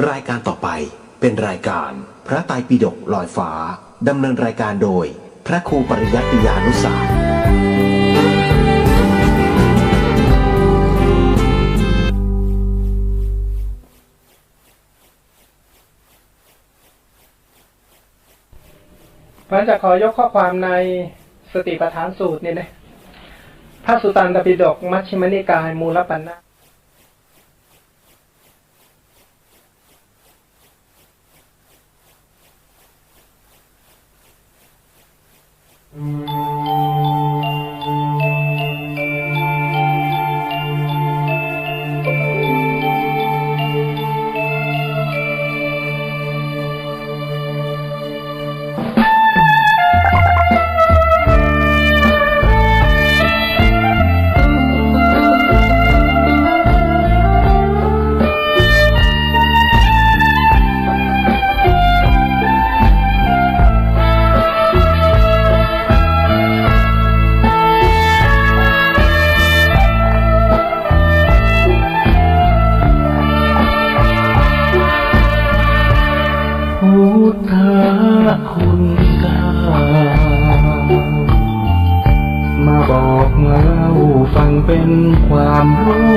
รายการต่อไปเป็นรายการพระไตรปิฎกลอยฟ้าดำเนินรายการโดยพระครูปริยัติยานุสาสตร์พระจะขอยกข้อความในสติปัฏฐานสูตรนี่นะพระสุตตันตปิฎกมัชฌิมนิกายมูลปัญนะมาบอกมาเล่าฟังเป็นความรู้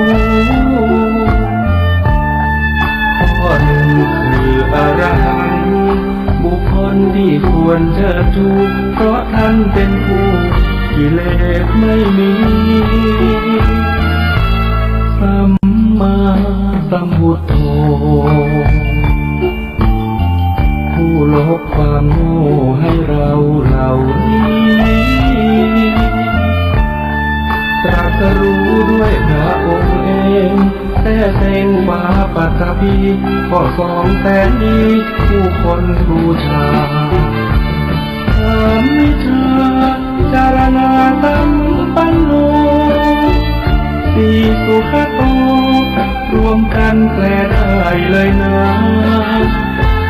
ข้อหนึ่งคืออรหันต์บุคคลที่ควรเชิดชูเพราะท่านเป็นผู้กิเลสไม่มีสัมมาสัมพุทโธผู้ลบความโง่ให้เราเหล่านี้ตรัสรู้ด้วยพระองค์เองแต่เส้นวาปัตตภีข้อ200,000นี้ผู้คนบูชาธรรมวิชาจารณาสัมปันโนสีสุขโตรวมกันแปลได้เลยนะ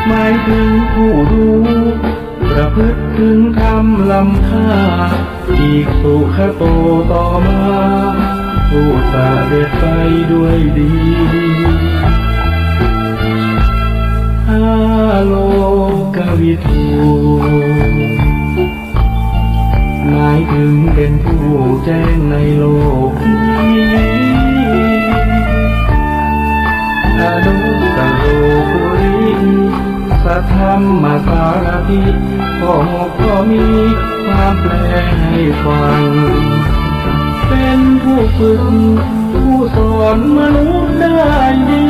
หมายถึงผู้รู้ประพฤติถึงธรรมล้ำค่าอีกสุขโตต่อมาผู้เสด็จไปด้วยดีโลกวิทูหมายถึงเป็นผู้แจ้งในโลกนี้อนุตตโรปุริสัทธัมมาสารถิข้อ6ข้อมีความแปลให้ฟังเป็นผู้ฝึกผู้สอนมนุษย์ได้ดี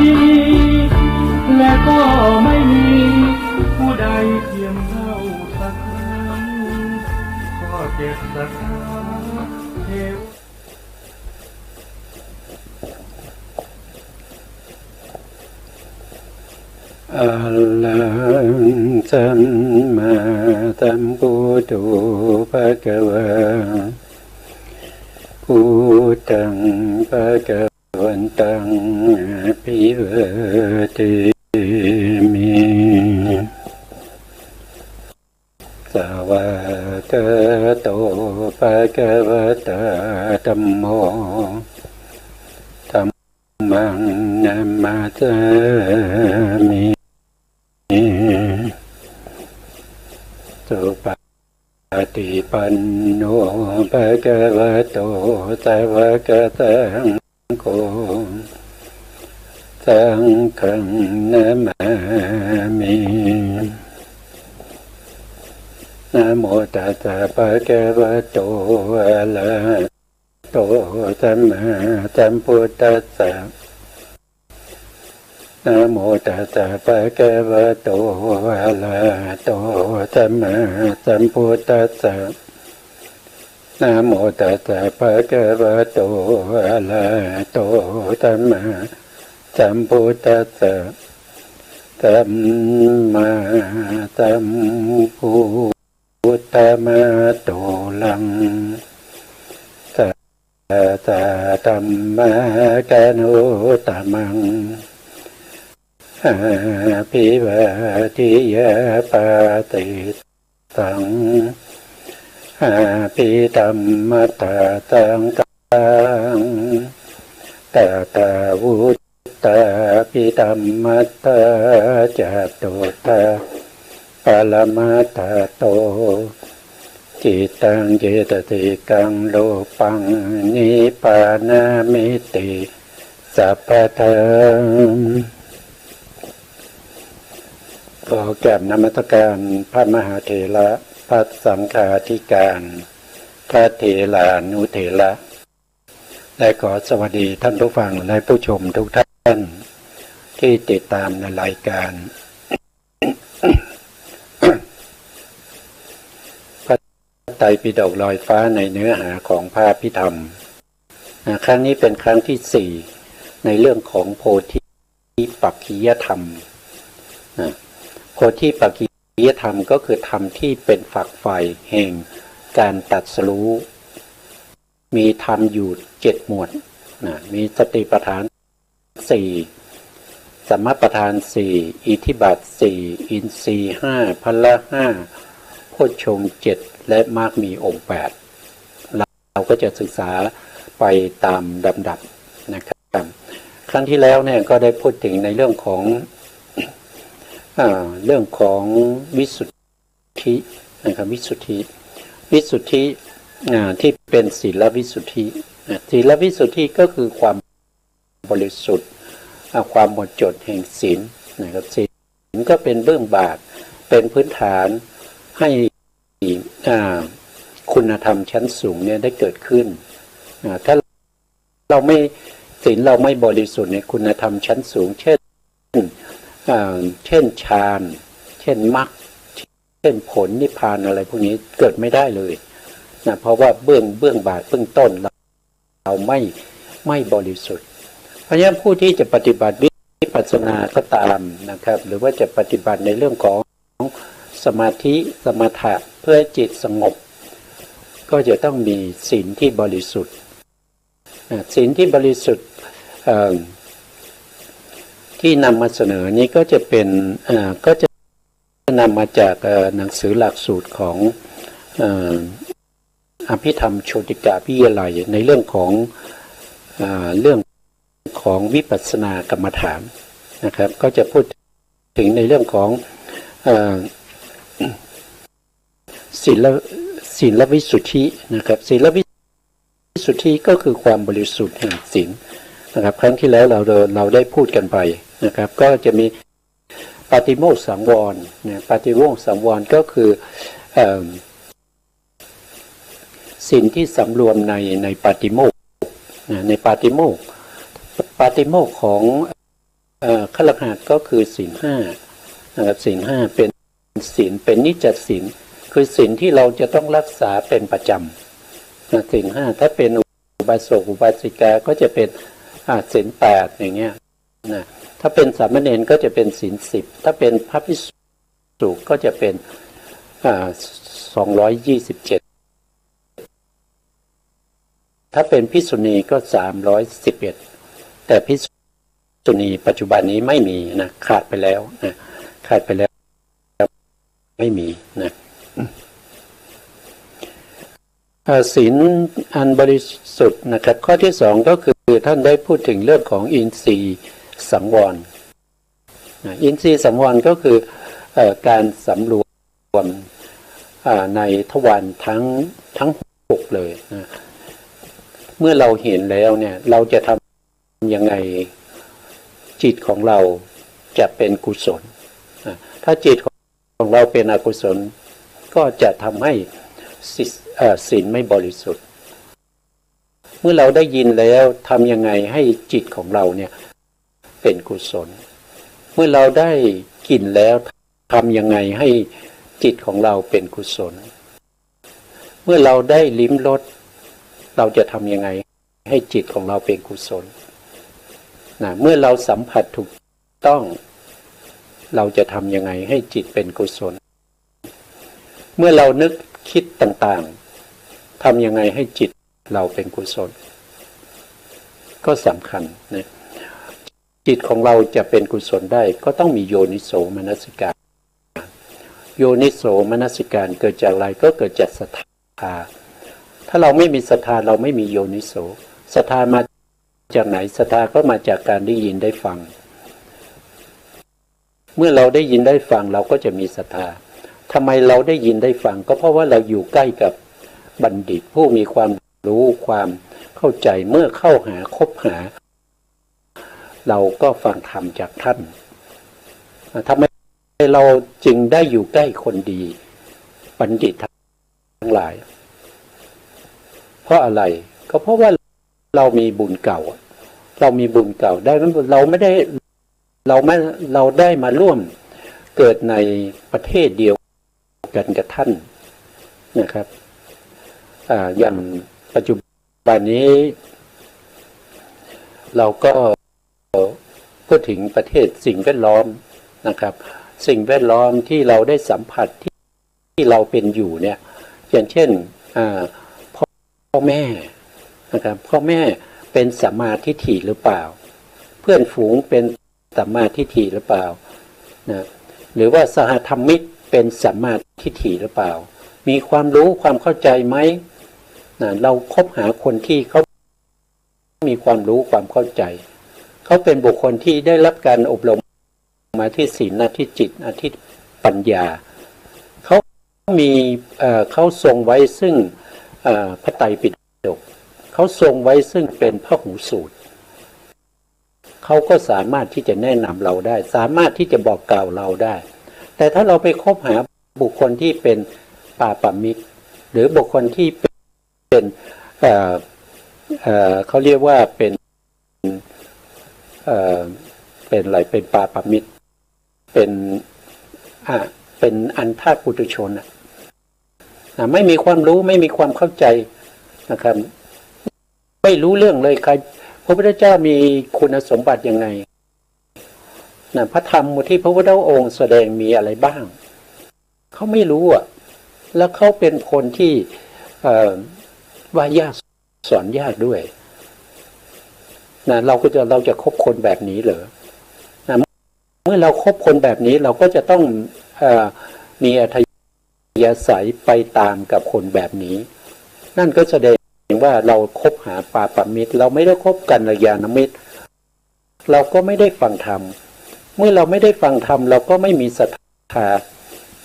และก็ไม่มีผู้ใดเทียมเท่าสักครั้งข้อ7ศรัทธาเทวอะระหังสัมมาสัมพุทโธภะคะวะพุทธังภะคะวันตังอะภิวาเทมิสวากขาโตภะคะวะตาธัมโมธัมมังนัมมาสามิสุปฏิปันโนภะคะวะโตสาวกสังโฆสังฆังนะมามินะโมตัสสะภะคะวะโตอะระหะโตสัมมาสัมพุทธัสสะนะโมตัสสะภะคะวะโตอะระหะโตสัมมาสัมพุทธัสสะนะโมตัสสะภะคะวะโตอะระหะโตสัมมาสัมพุทธัสสะสัมมาสัมพุทธะมะโตลังสัทธะธัมมะกะโนตมังอาภิวาทิยาปาติตังอาภิธัมมัตตาตังตังตตาวุตตาปิ ภิธัมมัตตาจตุตาปรมัตถโตจิตังเจตติกังโลปังนิพพานามิติสัพพะทังขอกราบนมัสการพระมหาเถระพระสังฆาธิการพระเถรานุเถระและขอสวัสดีท่านผู้ฟังและผู้ชมทุกท่านที่ติดตามในรายการพระไตรปิฎกลอยฟ้าในเนื้อหาของพระอภิธรรมครั้งนี้เป็นครั้งที่4ในเรื่องของโพธิปักขิยธรรมโพธิปักขิยธรรมก็คือธรรมที่เป็นฝักใฝ่แห่งการตรัสรู้มีธรรมอยู่7หมวดมีสติปัฏฐาน4สัมมาปัฏฐาน4อิทธิบาท4อินทรีย์5พละ5โพชฌงค์7และมรรคมีองค์8เราก็จะศึกษาไปตามลำดับนะครับครั้งที่แล้วเนี่ยก็ได้พูดถึงในเรื่องของวิสุทธินะครับวิสุทธิที่เป็นศีลวิสุทธิศีลวิสุทธิก็คือความบริสุทธิ์ความหมดจดแห่งศีลนะครับศีลก็เป็นเบื้องบาทเป็นพื้นฐานให้คุณธรรมชั้นสูงเนี่ยได้เกิดขึ้นถ้าเราไม่ศีลเราไม่บริสุทธิ์ในคุณธรรมชั้นสูงเช่นฌานเช่นมรรคเช่นผลนิพพานอะไรพวกนี้เกิดไม่ได้เลยนะเพราะว่าเบื้องบาทเบื้องต้นเราไม่บริสุทธิ์เพราะฉะนั้นผู้ที่จะปฏิบัติวิปัสสนาก็ตามนะครับหรือว่าจะปฏิบัติในเรื่องของสมาธิสมถะเพื่อจิตสงบก็จะต้องมีศีลที่บริสุทธิ์ศีลที่บริสุทธิ์ที่นำมาเสนอนี้ก็จะเป็นก็จะนำมาจากหนังสือหลักสูตรของอภิธรรมโชติกาวิทยาลัยในเรื่องของวิปัสสนากรรมฐานนะครับก็จะพูดถึงในเรื่องของศีลวิสุทธินะครับศีลวิสุทธิก็คือความบริสุทธิ์แห่งศีลนะครับครั้งที่แล้วเราได้พูดกันไปนะครับก็จะมีปาติโมกข์สังวรเนี่ยปาติโมกข์สังวรก็คือศีลที่สำรวมในปาติโมกข์ในปาติโมกข์ของฆราวาสก็คือศีล5นะครับศีล5เป็นศีลเป็นนิจจศีลคือศีลที่เราจะต้องรักษาเป็นประจำศีล5ถ้าเป็นอุบาสกอุบาสิกาก็จะเป็นศีล8อย่างเงี้ยนะถ้าเป็นสามเณรก็จะเป็นศีล10ถ้าเป็นพระภิกษุก็จะเป็น227ถ้าเป็นภิกษุณีก็311แต่ภิกษุณีปัจจุบันนี้ไม่มีนะขาดไปแล้วไม่มีนะศีลอันบริสุทธิ์นะครับข้อที่2ก็คือท่านได้พูดถึงเรื่องของอินทรีย์สังวรอินทรีย์สังวรก็คือการสำรวมในทวารทั้ง6เลยนะเมื่อเราเห็นแล้วเนี่ยเราจะทำยังไงจิตของเราจะเป็นกุศลถ้าจิตของเราเป็นอกุศลก็จะทำให้ศีลไม่บริสุทธิ์เมื่อเราได้ยินแล้วทำยังไงให้จิตของเราเนี่ยเป็นกุศลเมื่อเราได้กลิ่นแล้วทำยังไงให้จิตของเราเป็นกุศลเมื่อเราได้ลิ้มรสเราจะทำยังไงให้จิตของเราเป็นกุศลเมื่อเราสัมผัสถูกต้องเราจะทำยังไงให้จิตเป็นกุศลเมื่อเรานึกคิดต่างๆทำยังไงให้จิตเราเป็นกุศลก็สำคัญนะจิตของเราจะเป็นกุศลได้ก็ต้องมีโยนิโสมนสิการโยนิโสมนสิการเกิดจากอะไรก็เกิดจากศรัทธาถ้าเราไม่มีศรัทธาเราไม่มีโยนิโสศรัทธามาจากไหนศรัทธาก็มาจากการได้ยินได้ฟัง เมื่อเราได้ยินได้ฟังเราก็จะมีศรัทธาทำไมเราได้ยินได้ฟังก็เพราะว่าเราอยู่ใกล้กับบัณฑิตผู้มีความรู้ความเข้าใจเมื่อเข้าหาคบหาเราก็ฟังธรรมจากท่านทำไมเราจึงได้อยู่ใกล้คนดีบัณฑิตทั้งหลายเพราะอะไรก็เพราะว่าเรามีบุญเก่าเรามีบุญเก่าได้เราได้มาร่วมเกิดในประเทศเดียวกันกับท่านนะครับอย่างปัจจุบันนี้เราก็พูดถึงประเทศสิ่งแวดล้อมนะครับสิ่งแวดล้อมที่เราได้สัมผัสที่เราเป็นอยู่เนี่ยอย่างเช่นพ่อแม่นะครับพ่อแม่เป็นสัมมาทิฏฐิหรือเปล่าเพื่อนฝูงเป็นสัมมาทิฏฐิหรือเปล่านะหรือว่าสหธรรมิกเป็นสัมมาทิฏฐิหรือเปล่ามีความรู้ความเข้าใจไหมนะเราคบหาคนที่เขามีความรู้ความเข้าใจเขาเป็นบุคคลที่ได้รับการอบรมมาที่ศีลที่จิตที่ปัญญาเขามีเขาทรงไว้ซึ่งพระไตรปิฎกเขาทรงไว้ซึ่งเป็นพหูสูตรเขาก็สามารถที่จะแนะนำเราได้สามารถที่จะบอกกล่าวเราได้แต่ถ้าเราไปคบหาบุคคลที่เป็นปาปมิตรหรือบุคคลที่เป็นเขาเรียกว่าเป็นอะไรเป็นปาปมิตรเป็นอันธาตุปุถุชนไม่มีความรู้ไม่มีความเข้าใจนะครับไม่รู้เรื่องเลยใครพระพุทธเจ้ามีคุณสมบัติยังไงพระธรรมที่พระพุทธองค์แสดงมีอะไรบ้างเขาไม่รู้แล้วเขาเป็นคนที่ว่ายากสอนยากด้วยเราจะคบคนแบบนี้เหรอเมื่อเราคบคนแบบนี้เราก็จะต้องมีอัธยาศัยไปตามกับคนแบบนี้นั่นก็แสดงว่าเราคบหาปาปมิตรเราไม่ได้คบกัลยาณมิตรเราก็ไม่ได้ฟังธรรมเมื่อเราไม่ได้ฟังธรรมเราก็ไม่มีศรัทธา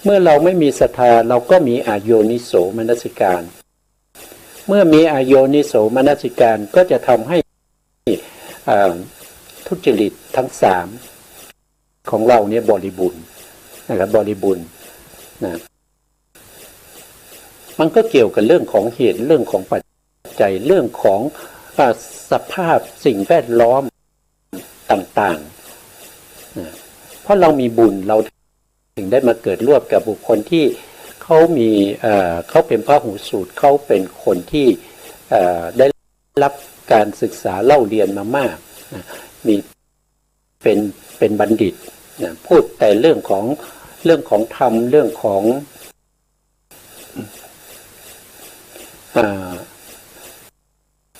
เมื่อเราไม่มีศรัทธาเราก็มีอโยนิโสมนสิการเมื่อมีอโยนิโสมนสิการก็จะทำให้ทุจริตทั้งสามของเราเนี่ยบริบูรณ์นะครับบริบูรณ์นะมันก็เกี่ยวกับเรื่องของเหตุเรื่องของปัจจัยเรื่องของสภาพสิ่งแวดล้อมต่างๆนะเพราะเรามีบุญเราถึงได้มาเกิดร่วมกับบุคคลที่เขามีเขาเป็นพหูสูตรเขาเป็นคนที่ได้รับการศึกษาเล่าเรียนมามากนะมีเป็นบัณฑิตนะพูดแต่เรื่องของธรรมเรื่องของ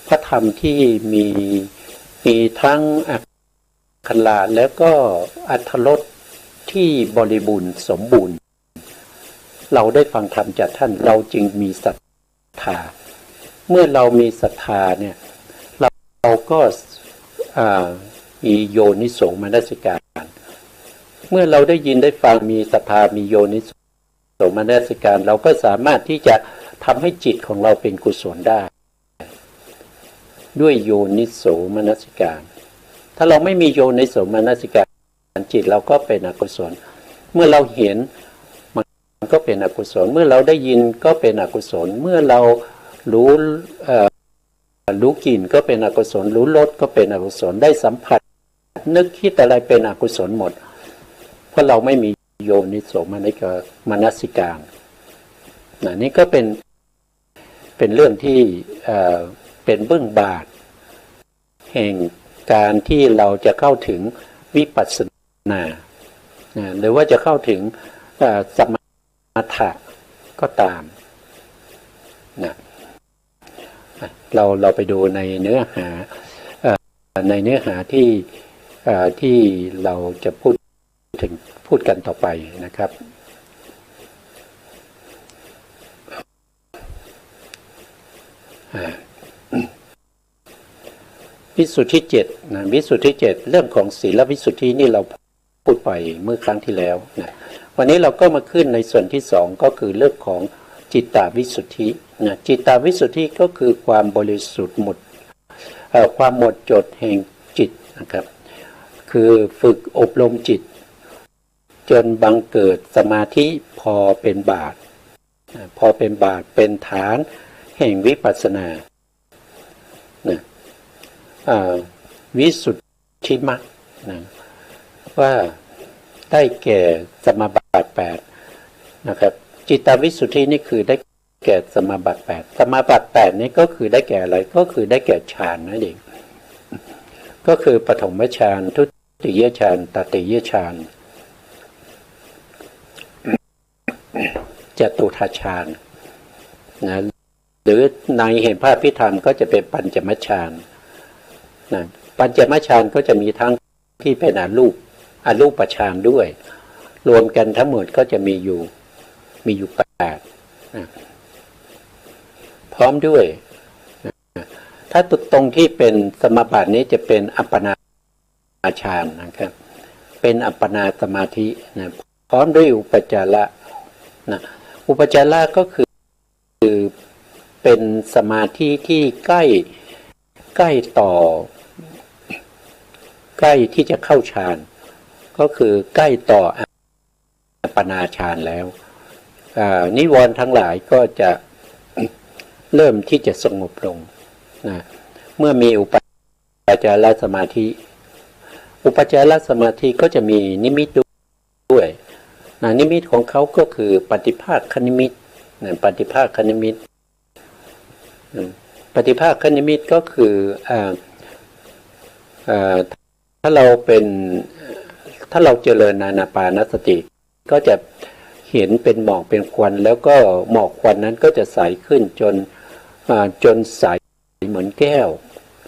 พระธรรมที่มีทั้งอักขระแล้วก็อรรถรสที่บริบูรณ์สมบูรณ์เราได้ฟังธรรมจากท่านเราจึงมีศรัทธาเมื่อเรามีศรัทธาเนี่ยเราก็มีโยนิโสมนสิการเมื่อเราได้ยินได้ฟังมีศรัทธามีโยนิโสมนสิการเราก็สามารถที่จะทำให้จิตของเราเป็นกุศลได้ด้วยโยนิโสมนสิการถ้าเราไม่มีโยนิโสมนสิการจิตเราก็เป็นอกุศลเมื่อเราเห็นมันก็เป็นอกุศลเมื่อเราได้ยินก็เป็นอกุศลเมื่อเรารู้กลิ่นก็เป็นอกุศลรู้รสก็เป็นอกุศลได้สัมผัสนึกคิดอะไรเป็นอกุศลหมดเพราะเราไม่มีโยนิโสมนสิการนี่ก็เป็นเรื่องที่เป็นเบื้องบาทแห่งการที่เราจะเข้าถึงวิปัสสนาหรือว่าจะเข้าถึงสมถะก็ตามนะเราไปดูในเนื้อหาที่เราจะพูดกันต่อไปนะครับวิสุทธิ7นะวิสุทธิ7เรื่องของศีลวิสุทธินี่เรา พูดไปเมื่อครั้งที่แล้วนะวันนี้เราก็มาขึ้นในส่วนที่สองก็คือเรื่องของจิตตวิสุทธินะจิตตวิสุทธิก็คือความบริสุทธิ์หมดความหมดจดแห่งจิตนะครับคือฝึกอบรมจิตจนบังเกิดสมาธิพอเป็นบาทพอเป็นบาทเป็นฐานแห่งวิปัสสนานะวิสุทธิมรรคนะว่าได้แก่สมาบัติ8นะครับจิตตวิสุทธินี่คือได้แก่สมาบัติ8สมาบัติ8นี้ก็คือได้แก่อะไรก็คือได้แก่ฌานนั่นเองก็คือปฐมฌานทุติยฌานตติยฌานจตุทัชฌานนะหรือในเห็นภาพพิธรรมก็จะเป็นปัญจมฌานนะปัญจมฌานก็จะมีทั้งที่เป็นอรูปฌานด้วยรวมกันทั้งหมดก็จะมีอยู่8นะพร้อมด้วยนะถ้าตรงที่เป็นสมาบัตินี้จะเป็นอัปปนาฌานนะครับเป็นอัปปนาสมาธินะพร้อมด้วยอุปจาระนะอุปจาระก็คือเป็นสมาธิที่ใกล้ที่จะเข้าฌานก็คือใกล้ต่ออัปปนาฌานแล้วนิวรณ์ทั้งหลายก็จะเริ่มที่จะสงบลงนะเมื่อมีอุปจารสมาธิอุปจารสมาธิก็จะมีนิมิตด้วยนะนิมิตของเขาก็คือปฏิภาคนิมิตนะปฏิภาคนิมิตปฏิภาคนิมิตก็คือถ้าเราเจริญอานาปานสติก็จะเห็นเป็นหมอกเป็นควันแล้วก็หมอกควันนั้นก็จะใสขึ้นจนใสเหมือนแก้ว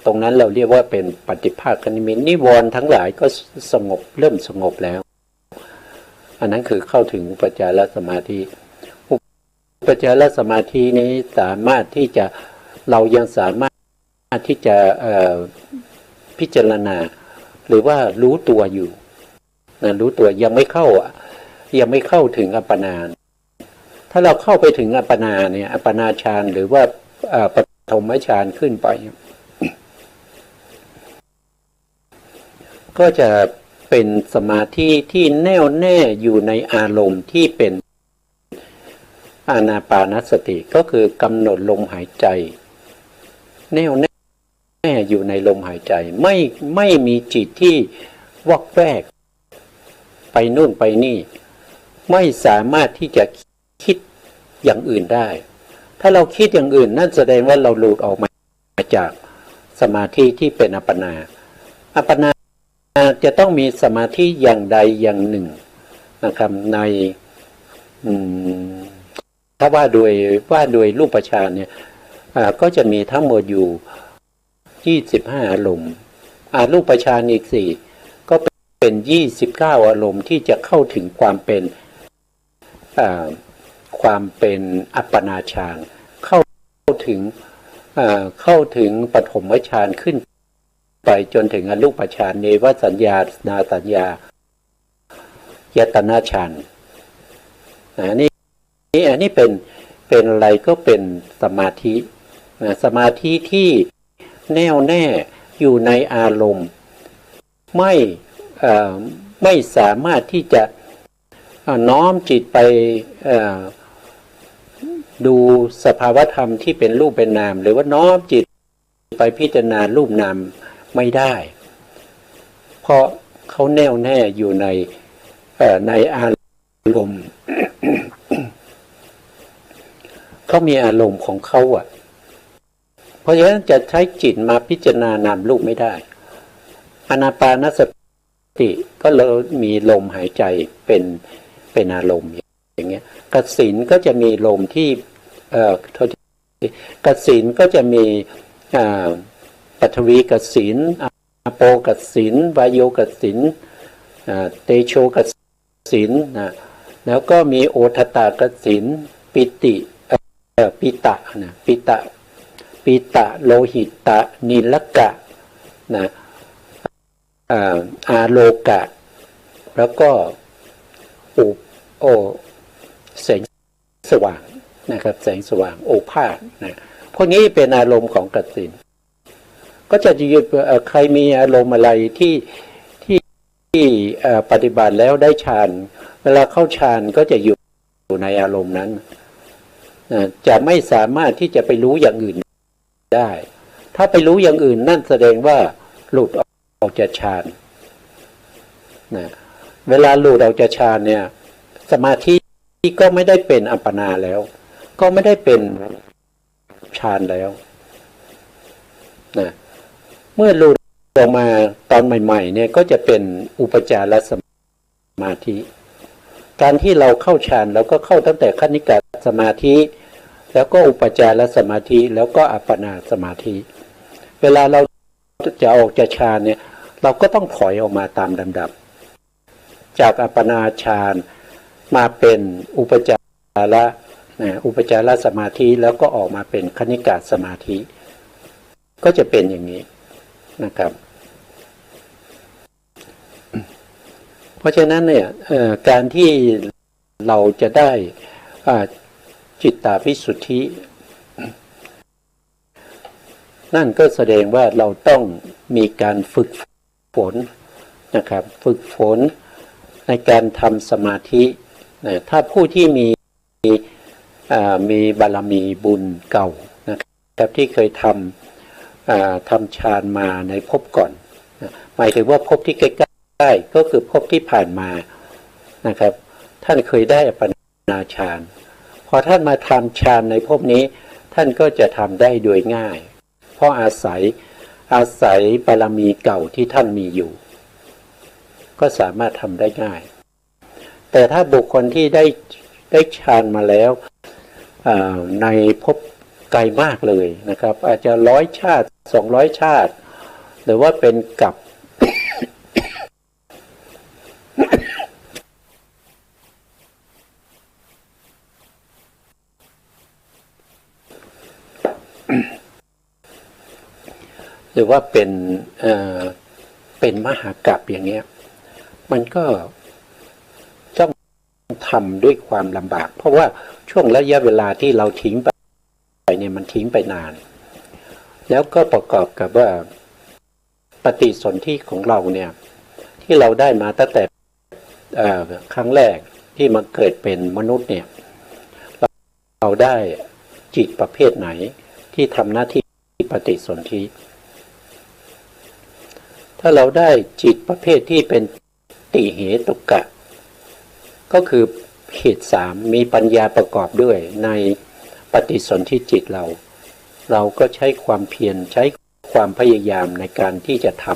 ตรงนั้นเราเรียกว่าเป็นปฏิภาคนิมิตนิวรณ์ทั้งหลายก็สงบเริ่มสงบแล้วอันนั้นคือเข้าถึงอุปจารสมาธิอุปจารสมาธินี้สามารถที่จะเรายังสามารถที่จะพิจารณาหรือว่ารู้ตัวอยู่นะรู้ตัวยังไม่เข้าถึงอัปปนาถ้าเราเข้าไปถึงอัปปนาเนี่ยอัปปนาฌานหรือว่าปฐมฌานขึ้นไปก็จะเป็นสมาธิที่แน่วแน่อยู่ในอารมณ์ที่เป็นอานาปานสติก็คือกำหนดลมหายใจแน่วแน่อยู่ในลมหายใจไม่มีจิตที่วอกแวกไปนู่นไปนี่ไม่สามารถที่จะคิดอย่างอื่นได้ถ้าเราคิดอย่างอื่นนั่นแสดงว่าเราหลุดออกมาจากสมาธิที่เป็นอัปปนาอัปปนาจะต้องมีสมาธิอย่างใดอย่างหนึ่งนะครับในถ้าว่าโดยรูปฌานเนี่ยก็จะมีทั้งหมดอยู่25อารมณ์รูปฌานอีก4ก็เป็น29อารมณ์ที่จะเข้าถึงความเป็นอัปปนาฌานเข้าถึงปฐมฌานขึ้นไปจนถึงอรูปฌานเนวสัญญานาสัญญายตนะฌานอันนี้เป็นอะไรก็เป็นสมาธิสมาธิที่แน่วแน่อยู่ในอารมณ์ไม่สามารถที่จะน้อมจิตไปดูสภาวธรรมที่เป็นรูปเป็นนามหรือว่าน้อมจิตไปพิจารณารูปนามไม่ได้เพราะเขาแน่วแน่อยู่ในอารมณ์ เขามีอารมณ์ของเขาเพราะฉะนั้นจะใช้จิตมาพิจารณานามรูปไม่ได้อานาปานสติก็เลยมีลมหายใจเป็นอารมณ์อย่างเงี้ยกสิณก็จะมีลมที่กสิณก็จะมีปฐวีกสิณอาโปกสิณวายโยกสิณเตโชกสิณแล้วก็มีโอทตากสิณปิตะปิตะโลหิตะนิลกะอาโลกะ แล้วก็แสงสว่างนะครับแสงสว่างโอภาสนะพวกนี้เป็นอารมณ์ของกสิณก็จะยืดใครมีอารมณ์อะไรที่ปฏิบัติแล้วได้ฌานเวลาเข้าฌานก็จะอยู่ในอารมณ์นั้นจะไม่สามารถที่จะไปรู้อย่างอื่นได้ถ้าไปรู้อย่างอื่นนั่นแสดงว่าหลุดออกจากฌานนะเวลาหลุดออกจากฌานเนี่ยสมาธิก็ไม่ได้เป็นอัปปนาแล้วก็ไม่ได้เป็นฌานแล้วนะเมื่อหลุดออกมาตอนใหม่ๆเนี่ยก็จะเป็นอุปจารสมาธิการที่เราเข้าฌานแล้วก็เข้าตั้งแต่คณิกะสมาธิแล้วก็อุปจารสมาธิแล้วก็อัปปนาสมาธิเวลาเราจะออกจากฌานเนี่ยเราก็ต้องถอยออกมาตามลำดับจากอัปปนาฌานมาเป็นอุปจารสมาธิแล้วก็ออกมาเป็นคณิกะสมาธิก็จะเป็นอย่างนี้นะครับเพราะฉะนั้นเนี่ยการที่เราจะได้จิตตาวิสุทธินั่นก็แสดงว่าเราต้องมีการฝึกฝนนะครับฝึกฝนในการทำสมาธิถ้าผู้ที่มีบารมีบุญเก่านะครับที่เคยทำฌานมาในภพก่อนหมายถึงว่าภพที่ใกล้ๆก็คือภพที่ผ่านมานะครับท่านเคยได้อัปปนาฌานพอท่านมาทำฌานในภพนี้ท่านก็จะทำได้โดยง่ายเพราะอาศัยบารมีเก่าที่ท่านมีอยู่ก็สามารถทำได้ง่ายแต่ถ้าบุคคลที่ได้ฌานมาแล้วในภพไกลมากเลยนะครับอาจจะ100 ชาติ200 ชาติหรือว่าเป็นกับ หรือว่าเป็นมหากาพย์อย่างเงี้ยมันก็ต้องทำด้วยความลำบากเพราะว่าช่วงระยะเวลาที่เราทิ้งไปเนี่ยมันทิ้งไปนานแล้วก็ประกอบกับว่าปฏิสนธิของเราเนี่ยที่เราได้มาตั้งแต่ครั้งแรกที่มาเกิดเป็นมนุษย์เนี่ยเราได้จิตประเภทไหนที่ทำหน้าที่ปฏิสนธิถ้าเราได้จิตประเภทที่เป็นติเหตุกะก็คือเหตุ3มีปัญญาประกอบด้วยในปฏิสนธิจิตเราก็ใช้ความเพียรใช้ความพยายามในการที่จะท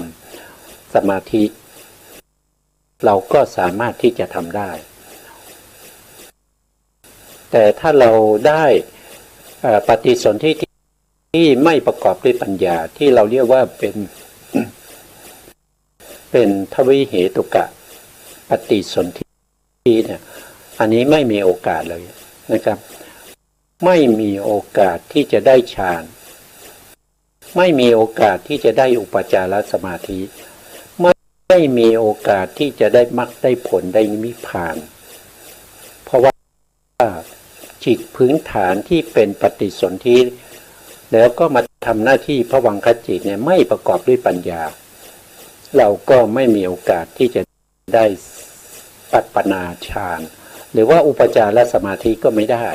ำสมาธิเราก็สามารถที่จะทำได้แต่ถ้าเราได้ปฏิสนธิที่ไม่ประกอบด้วยปัญญาที่เราเรียกว่าเป็นทวิเหตุกะปฏิสนธิเนี่ยอันนี้ไม่มีโอกาสเลยนะครับไม่มีโอกาสที่จะได้ฌานไม่มีโอกาสที่จะได้อุปจารสมาธิไม่มีโอกาสที่จะได้มรรคได้ผลได้นิพพานเพราะว่าจิตพื้นฐานที่เป็นปฏิสนธิแล้วก็มาทำหน้าที่ภวังคจิตเนี่ยไม่ประกอบด้วยปัญญาเราก็ไม่มีโอกาสที่จะได้ปัปปนาฌานหรือว่าอุปจารสมาธิก็ไม่ได้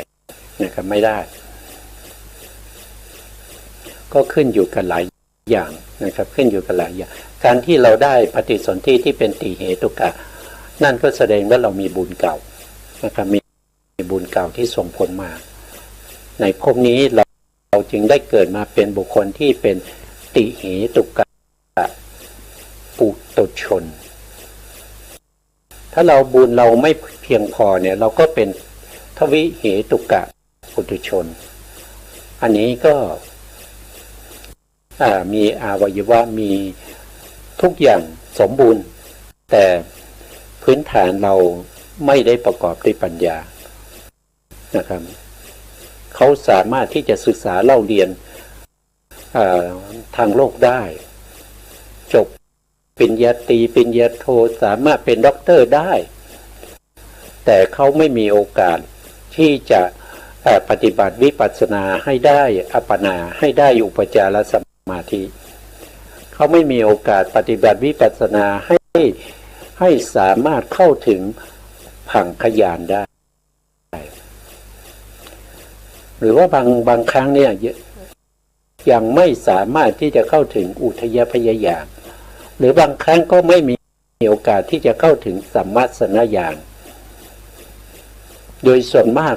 นะครับไม่ได้ก็ขึ้นอยู่กับหลายอย่างนะครับขึ้นอยู่กับหลายอย่างการที่เราได้ปฏิสนธิที่เป็นติเหตุกะนั่นก็แสดงว่าเรามีบุญเก่านะครับมีบุญเก่าที่ส่งผลมาในภพนี้เราจึงได้เกิดมาเป็นบุคคลที่เป็นติเหตุกะปุถุชนถ้าเราบุญเราไม่เพียงพอเนี่ยเราก็เป็นทวิเหตุกะปุถุชนอันนี้ก็มีอวัยวะมีทุกอย่างสมบูรณ์แต่พื้นฐานเราไม่ได้ประกอบด้วยปัญญานะครับเขาสามารถที่จะศึกษาเล่าเรียนทางโลกได้จบ ปริญญาตรีปริญญาโทสามารถเป็นด็อกเตอร์ได้แต่เขาไม่มีโอกาสที่จะปฏิบัติวิปัสสนาให้ได้อัปปนาให้ได้อุปจารสมาธิเขาไม่มีโอกาสปฏิบัติวิปัสสนาให้สามารถเข้าถึงผังขญาณได้หรือว่าบางครั้งเนี่ยยังไม่สามารถที่จะเข้าถึงอุทยพยญาณหรือบางครั้งก็ไม่มีโอกาสที่จะเข้าถึงสัมมัสสนญาณโดยส่วนมาก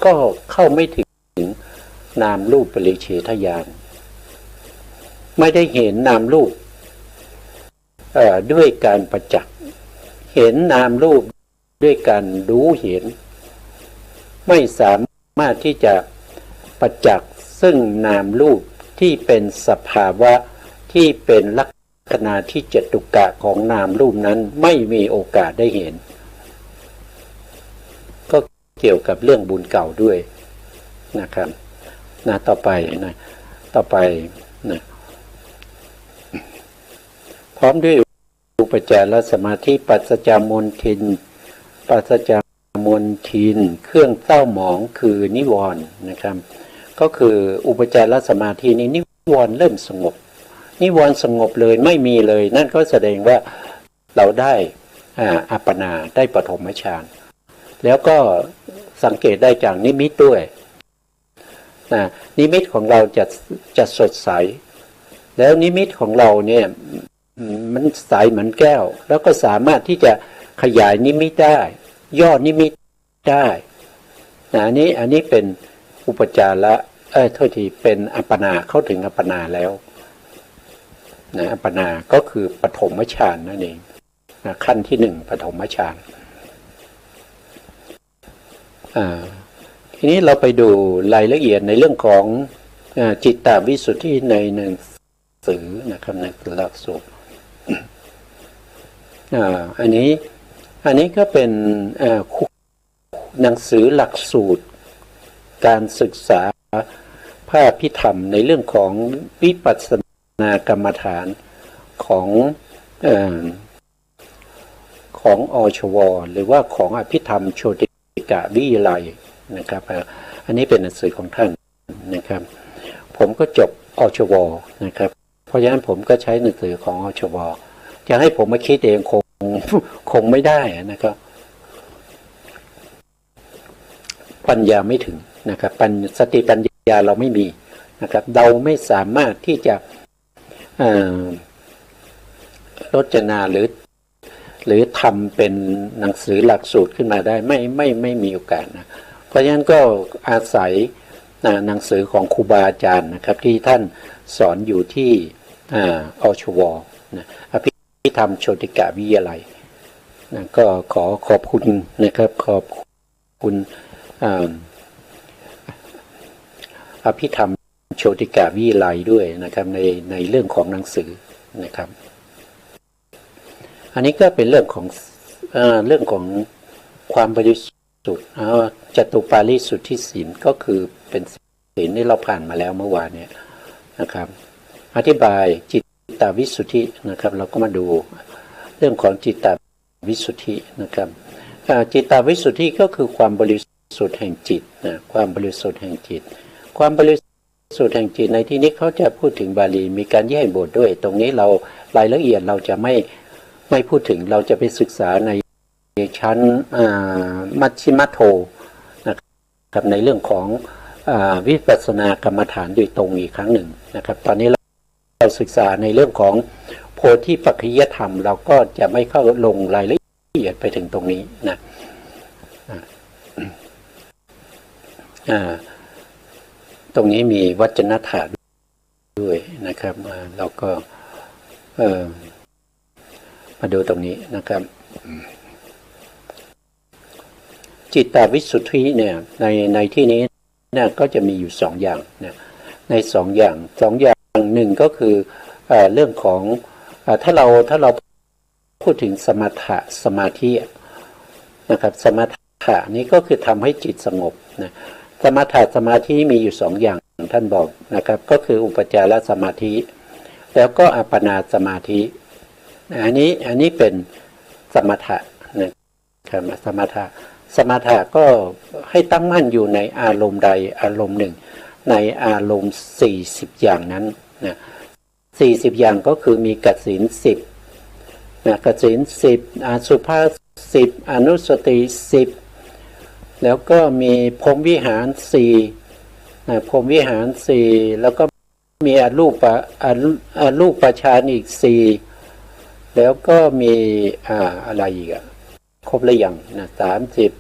ก็เข้าไม่ถึงนามรูปปริเฉทญาณไม่ได้เห็นนามรูปด้วยการประจักษ์เห็นนามรูปด้วยการรู้เห็นไม่สามารถที่จะประจักษ์ซึ่งนามรูปที่เป็นสภาวะที่เป็นลักษณะที่จตุกะของนามรูปนั้นไม่มีโอกาสได้เห็นก็เกี่ยวกับเรื่องบุญเก่าด้วยนะครับต่อไปพร้อมด้วยอุปจารสมาธิปัสสจามนทินเครื่องเศร้าหมองคือนิวรณ์นะครับก็คืออุปจารสมาธินี้นิวรณ์เริ่มสงบนิวรณ์สงบเลยไม่มีเลยนั่นก็แสดงว่าเราได้อัปปนาได้ปฐมฌานแล้วก็สังเกตได้จากนิมิตด้วยนิมิตของเราจะสดใสแล้วนิมิตของเราเนี่ยมันใสเหมือนแก้วแล้วก็สามารถที่จะขยายนิมิตได้ย่อนิมิตได้อันนี้เป็นอุปจาระโทษทีเป็นอัปปนาเข้าถึงอัปปนาแล้วอัปปนาก็คือปฐมฌานนั่นเองขั้นที่หนึ่งปฐมฌานทีนี้เราไปดูรายละเอียดในเรื่องของจิตตวิสุทธิในหนังสือนะครับในหลักสูตรอันนี้ก็เป็นหนังสือหลักสูตรการศึกษาพระอภิธรรมในเรื่องของวิปัสสนากรรมฐานของอชวหรือว่าของอภิธรรมโชติกะวิไลนะครับอันนี้เป็นหนังสือของท่านนะครับผมก็จบอชวนะครับเพราะฉะนั้นผมก็ใช้หนังสือของอชวจะให้ผมมาคิดเองคงไม่ได้นะครับปัญญาไม่ถึงนะครับสติปัญญาเราไม่มีนะครับเราไม่สามารถที่จะรจนาหรือทำเป็นหนังสือหลักสูตรขึ้นมาได้ไม่มีโอกาสนะเพราะฉะนั้นก็อาศัยหนังสือของครูบาอาจารย์นะครับที่ท่านสอนอยู่ที่อชวนะอภิธรรมโชติกะวิทยาลัยนะก็ขอบคุณนะครับขอบคุณอภิธรรมโชติกะวิไลด้วยนะครับในเรื่องของหนังสือนะครับอันนี้ก็เป็นเรื่องของความบริสุทธิ์จตุปาริสุทธิศีลก็คือเป็นศีลที่เราผ่านมาแล้วเมื่อวานเนี่ยนะครับอธิบายจิตตวิสุทธินะครับเราก็มาดูเรื่องของจิตตวิสุทธินะครับจิตตวิสุทธิก็คือความบริสุทธิ์แห่งจิตนะความบริสุทธิ์แห่งจิตความบริสุทธิ์แห่งจิตในที่นี้เขาจะพูดถึงบาลีมีการแยกบทด้วยตรงนี้เรารายละเอียดเราจะไม่พูดถึงเราจะไปศึกษาในชั้นมัชฌิมโทนะครับในเรื่องของวิปัสสนากรรมฐานโดยตรงอีกครั้งหนึ่งนะครับตอนนี้เราศึกษาในเรื่องของโพธิปัจจยธรรมเราก็จะไม่เข้าลงรายละเอียดไปถึงตรงนี้นะตรงนี้มีวัจนถาด้วยนะครับเราก็มาดูตรงนี้นะครับจิตตวิสุทธิเนี่ยในที่นี้เนี่ยก็จะมีอยู่สองอย่างนะในสองอย่างหนึ่งก็คือเรื่องของถ้าเราพูดถึงสมถะสมาธินะครับสมถะนี้ก็คือทำให้จิตสงบนะสมถะสมาธิมีอยู่สองอย่างท่านบอกนะครับก็คืออุปจารสมาธิแล้วก็อัปปนาสมาธิ อันนี้เป็นสมถะนะครับสมถะก็ให้ตั้งมั่นอยู่ในอารมณ์ใดอารมณ์หนึ่งในอารมณ์40อย่างนั้นนะ40อย่างก็คือมีกสิณ10นะกสิณ10อสุภา10อนุสติ10แล้วก็มีพรหมวิหาร4นะพรหมวิหาร4แล้วก็มีอรูปฌานอีก4แล้วก็มีอะไรอีกอะครบหรือยังนะ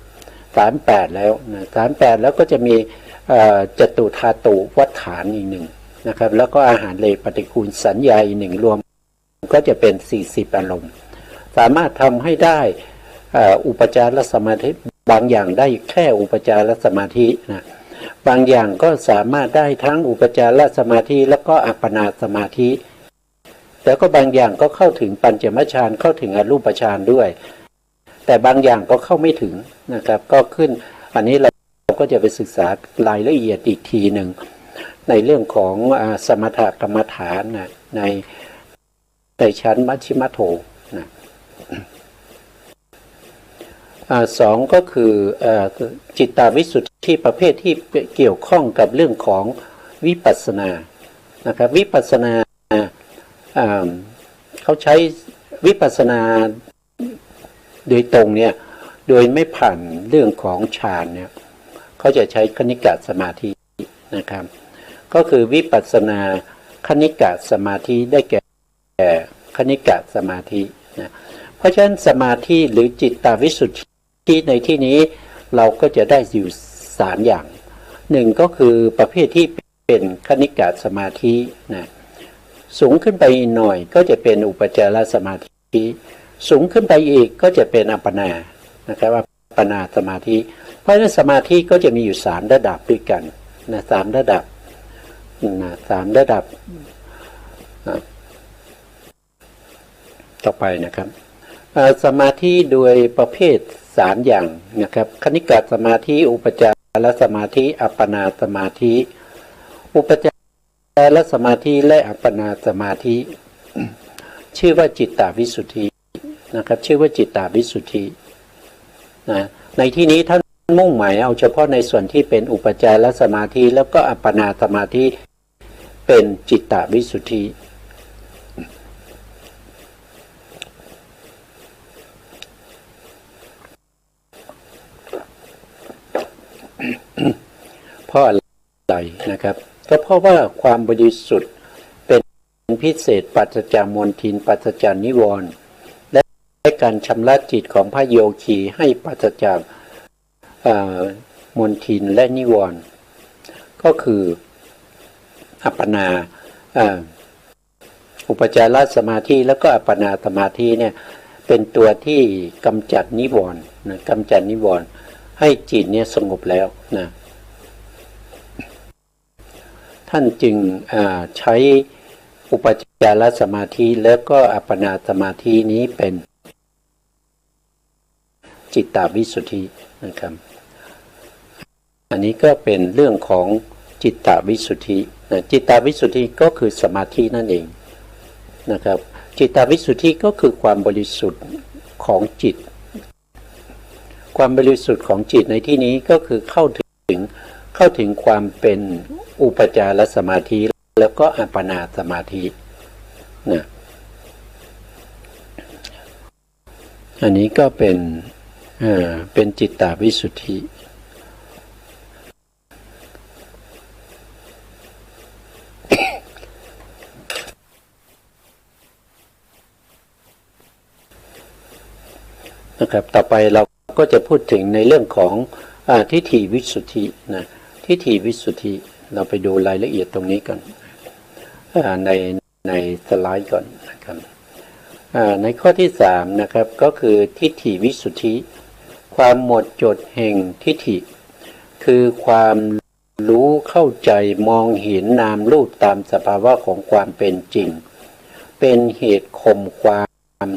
38แล้วนะ38แล้วก็จะมีจตุธาตุวัฏฐานอีกหนึ่งนะครับแล้วก็อาหารเลปฏิกูลสัญญาอีกหนึ่งรวมก็จะเป็น40อารมณ์สามารถทำให้ได้อุปจารสมาธิบางอย่างได้แค่อุปจารสมาธินะบางอย่างก็สามารถได้ทั้งอุปจารสมาธิแล้วก็อัปปนาสมาธิแล้วก็บางอย่างก็เข้าถึงปัญจมฌานเข้าถึงอรูปฌานด้วยแต่บางอย่างก็เข้าไม่ถึงนะครับก็ขึ้นอันนี้เราก็จะไปศึกษารายละเอียดอีกทีหนึ่งในเรื่องของสมถกรรมฐานนะในชั้นมัชฌิมโถนะสองก็คือจิตตวิสุทธิประเภทที่เกี่ยวข้องกับเรื่องของวิปัสสนานะครับวิปัสสนาเขาใช้วิปัสสนาโดยตรงเนี่ยโดยไม่ผ่านเรื่องของฌานเนี่ยเขาจะใช้คณิกะสมาธินะครับก็คือวิปัสสนาคณิกะสมาธิได้แก่คณิกะสมาธินะเพราะฉะนั้นสมาธิหรือจิตตวิสุทธิในที่นี้เราก็จะได้อยู่3อย่างหนึ่งก็คือประเภทที่เป็นคณิกะสมาธินะสูงขึ้นไปหน่อยก็จะเป็นอุปจารสมาธิสูงขึ้นไปอีกก็จะเป็นอัปปนานะครับว่าอัปปนาสมาธิเพราะฉะนั้นสมาธิก็จะมีอยู่3ระดับด้วยกันนะ3ระดับนะ3ระดับต่อไปนะครับสมาธิโดยประเภท3อย่างนะครับคณิกะสมาธิอุปจารสมาธิอัปปนาสมาธิอุปจารสมาธิและอัปปนาสมาธิชื่อว่าจิตตวิสุทธินะครับชื่อว่าจิตตวิสุทธินะในที่นี้ท่านมุ่งหมายเอาเฉพาะในส่วนที่เป็นอุปจารสมาธิแล้วก็อัปปนาสมาธิเป็นจิตตวิสุทธิเพราะอะไรนะครับก็เพราะว่าความบริสุทธิ์เป็นพิเศษปราศจากมลทินปราศจากนิวรณ์และการชำระจิตของพระโยคีให้ปราศจากมลทินและนิวรณ์ก็คืออัปปนาอุปจารสมาธิแล้วก็อัปปนาสมาธิเนี่ยเป็นตัวที่กำจัดนิวรณ์นะกำจัดนิวรณ์ให้จิตเนี่ยสงบแล้วนะท่านจึงใช้อุปจารสมาธิแล้วก็อัปปนาสมาธินี้เป็นจิตตวิสุทธินะครับอันนี้ก็เป็นเรื่องของจิตตวิสุทธิจิตตวิสุทธิก็คือสมาธินั่นเองนะครับจิตตวิสุทธิก็คือความบริสุทธิ์ของจิตความบริสุทธิ์ของจิตในที่นี้ก็คือเข้าถึงความเป็นอุปจารสมาธิแล้วก็อัปปนาสมาธินะอันนี้ก็เป็นจิตตวิสุทธินะครับต่อไปเราก็จะพูดถึงในเรื่องของทิฏฐิวิสุทธินะทิฏฐิวิสุทธิเราไปดูรายละเอียดตรงนี้ก่อนในสไลด์ก่อนนะครับในข้อที่3นะครับก็คือทิฏฐิวิสุทธิความหมดจดแห่งทิฏฐิคือความรู้เข้าใจมองเห็นนามรูปตามสภาวะของความเป็นจริงเป็นเหตุข่มความ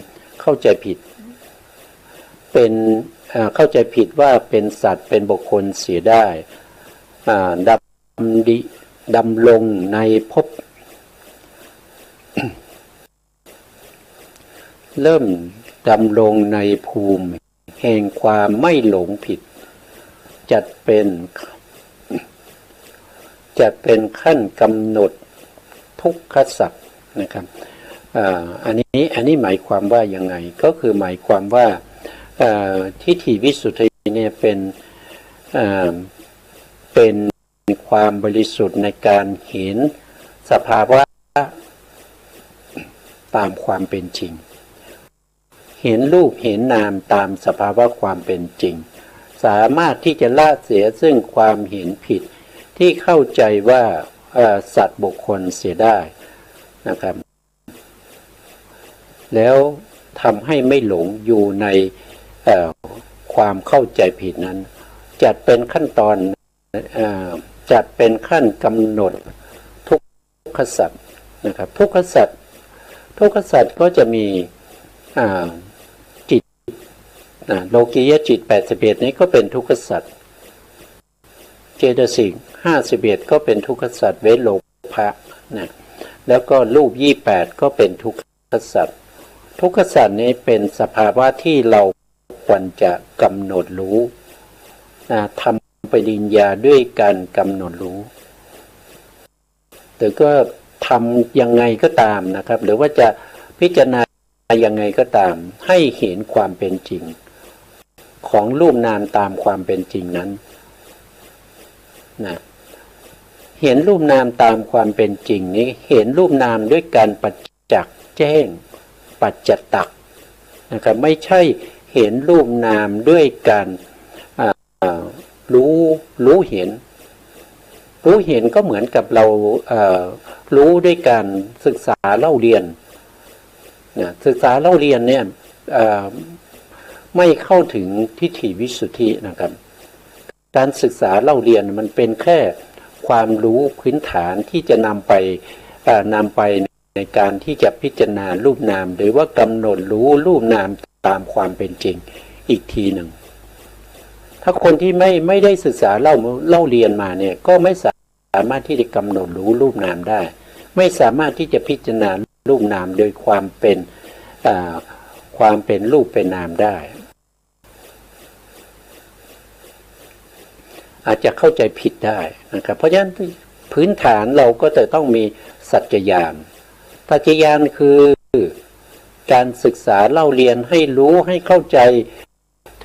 เข้าใจผิดเป็นเข้าใจผิดว่าเป็นสัตว์เป็นบุคคลเสียได้ดำลงในภพ เริ่มดำรงในภูมิแห่งความไม่หลงผิดจัดเป็นขั้นกำหนดทุกขสัจนะครับอันนี้หมายความว่ายังไงก็คือหมายความว่าทิฏฐิวิสุทธิเนี่ยเป็นความบริสุทธิ์ในการเห็นสภาวะตามความเป็นจริงเห็นรูปเห็นนามตามสภาวะความเป็นจริงสามารถที่จะละเสียซึ่งความเห็นผิดที่เข้าใจว่าสัตว์บุคคลเสียได้นะครับแล้วทำให้ไม่หลงอยู่ในความเข้าใจผิดนั้นจัดเป็นขั้นตอนจัดเป็นขั้นกำหนดทุกขสัจนะครับทุกขสัจก็จะมีจิตโลกียจิต81นี้ก็เป็นทุกขสัจเจตสิก51ก็เป็นทุกขสัจเวโลภะนะแล้วก็รูป28ก็เป็นทุกขสัจทุกขสัจนี้เป็นสภาวะที่เราควรจะกำหนดรู้ทำปริญญาด้วยการกำหนดรู้แต่ก็ทำยังไงก็ตามนะครับหรือว่าจะพิจารณายังไงก็ตามให้เห็นความเป็นจริงของรูปนามตามความเป็นจริงนั้นนะเห็นรูปนามตามความเป็นจริงนี้เห็นรูปนามด้วยการปัจจักแจ้งปัจจตักนะครับไม่ใช่เห็นรูปนามด้วยการรู้เห็นก็เหมือนกับเรารู้ด้วยการศึกษาเล่าเรียนนะศึกษาเล่าเรียนเนี่ยไม่เข้าถึงทิฏฐิวิสุทธินะครับการศึกษาเล่าเรียนมันเป็นแค่ความรู้พื้นฐานที่จะนำไปในการที่จะพิจารณารูปนามหรือว่ากำหนดรู้รูปนามตามความเป็นจริงอีกทีหนึ่งถ้าคนที่ไม่ได้ศึกษาเล่าเรียนมาเนี่ยก็ไม่สามารถที่จะกำหนดรู้รูปนามได้ไม่สามารถที่จะพิจารณารูปนามโดยความเป็นรูปเป็นนามได้อาจจะเข้าใจผิดได้นะครับเพราะฉะนั้นพื้นฐานเราก็จะต้องมีสัจจญาณสัจจญาณคือการศึกษาเล่าเรียนให้รู้ให้เข้าใจ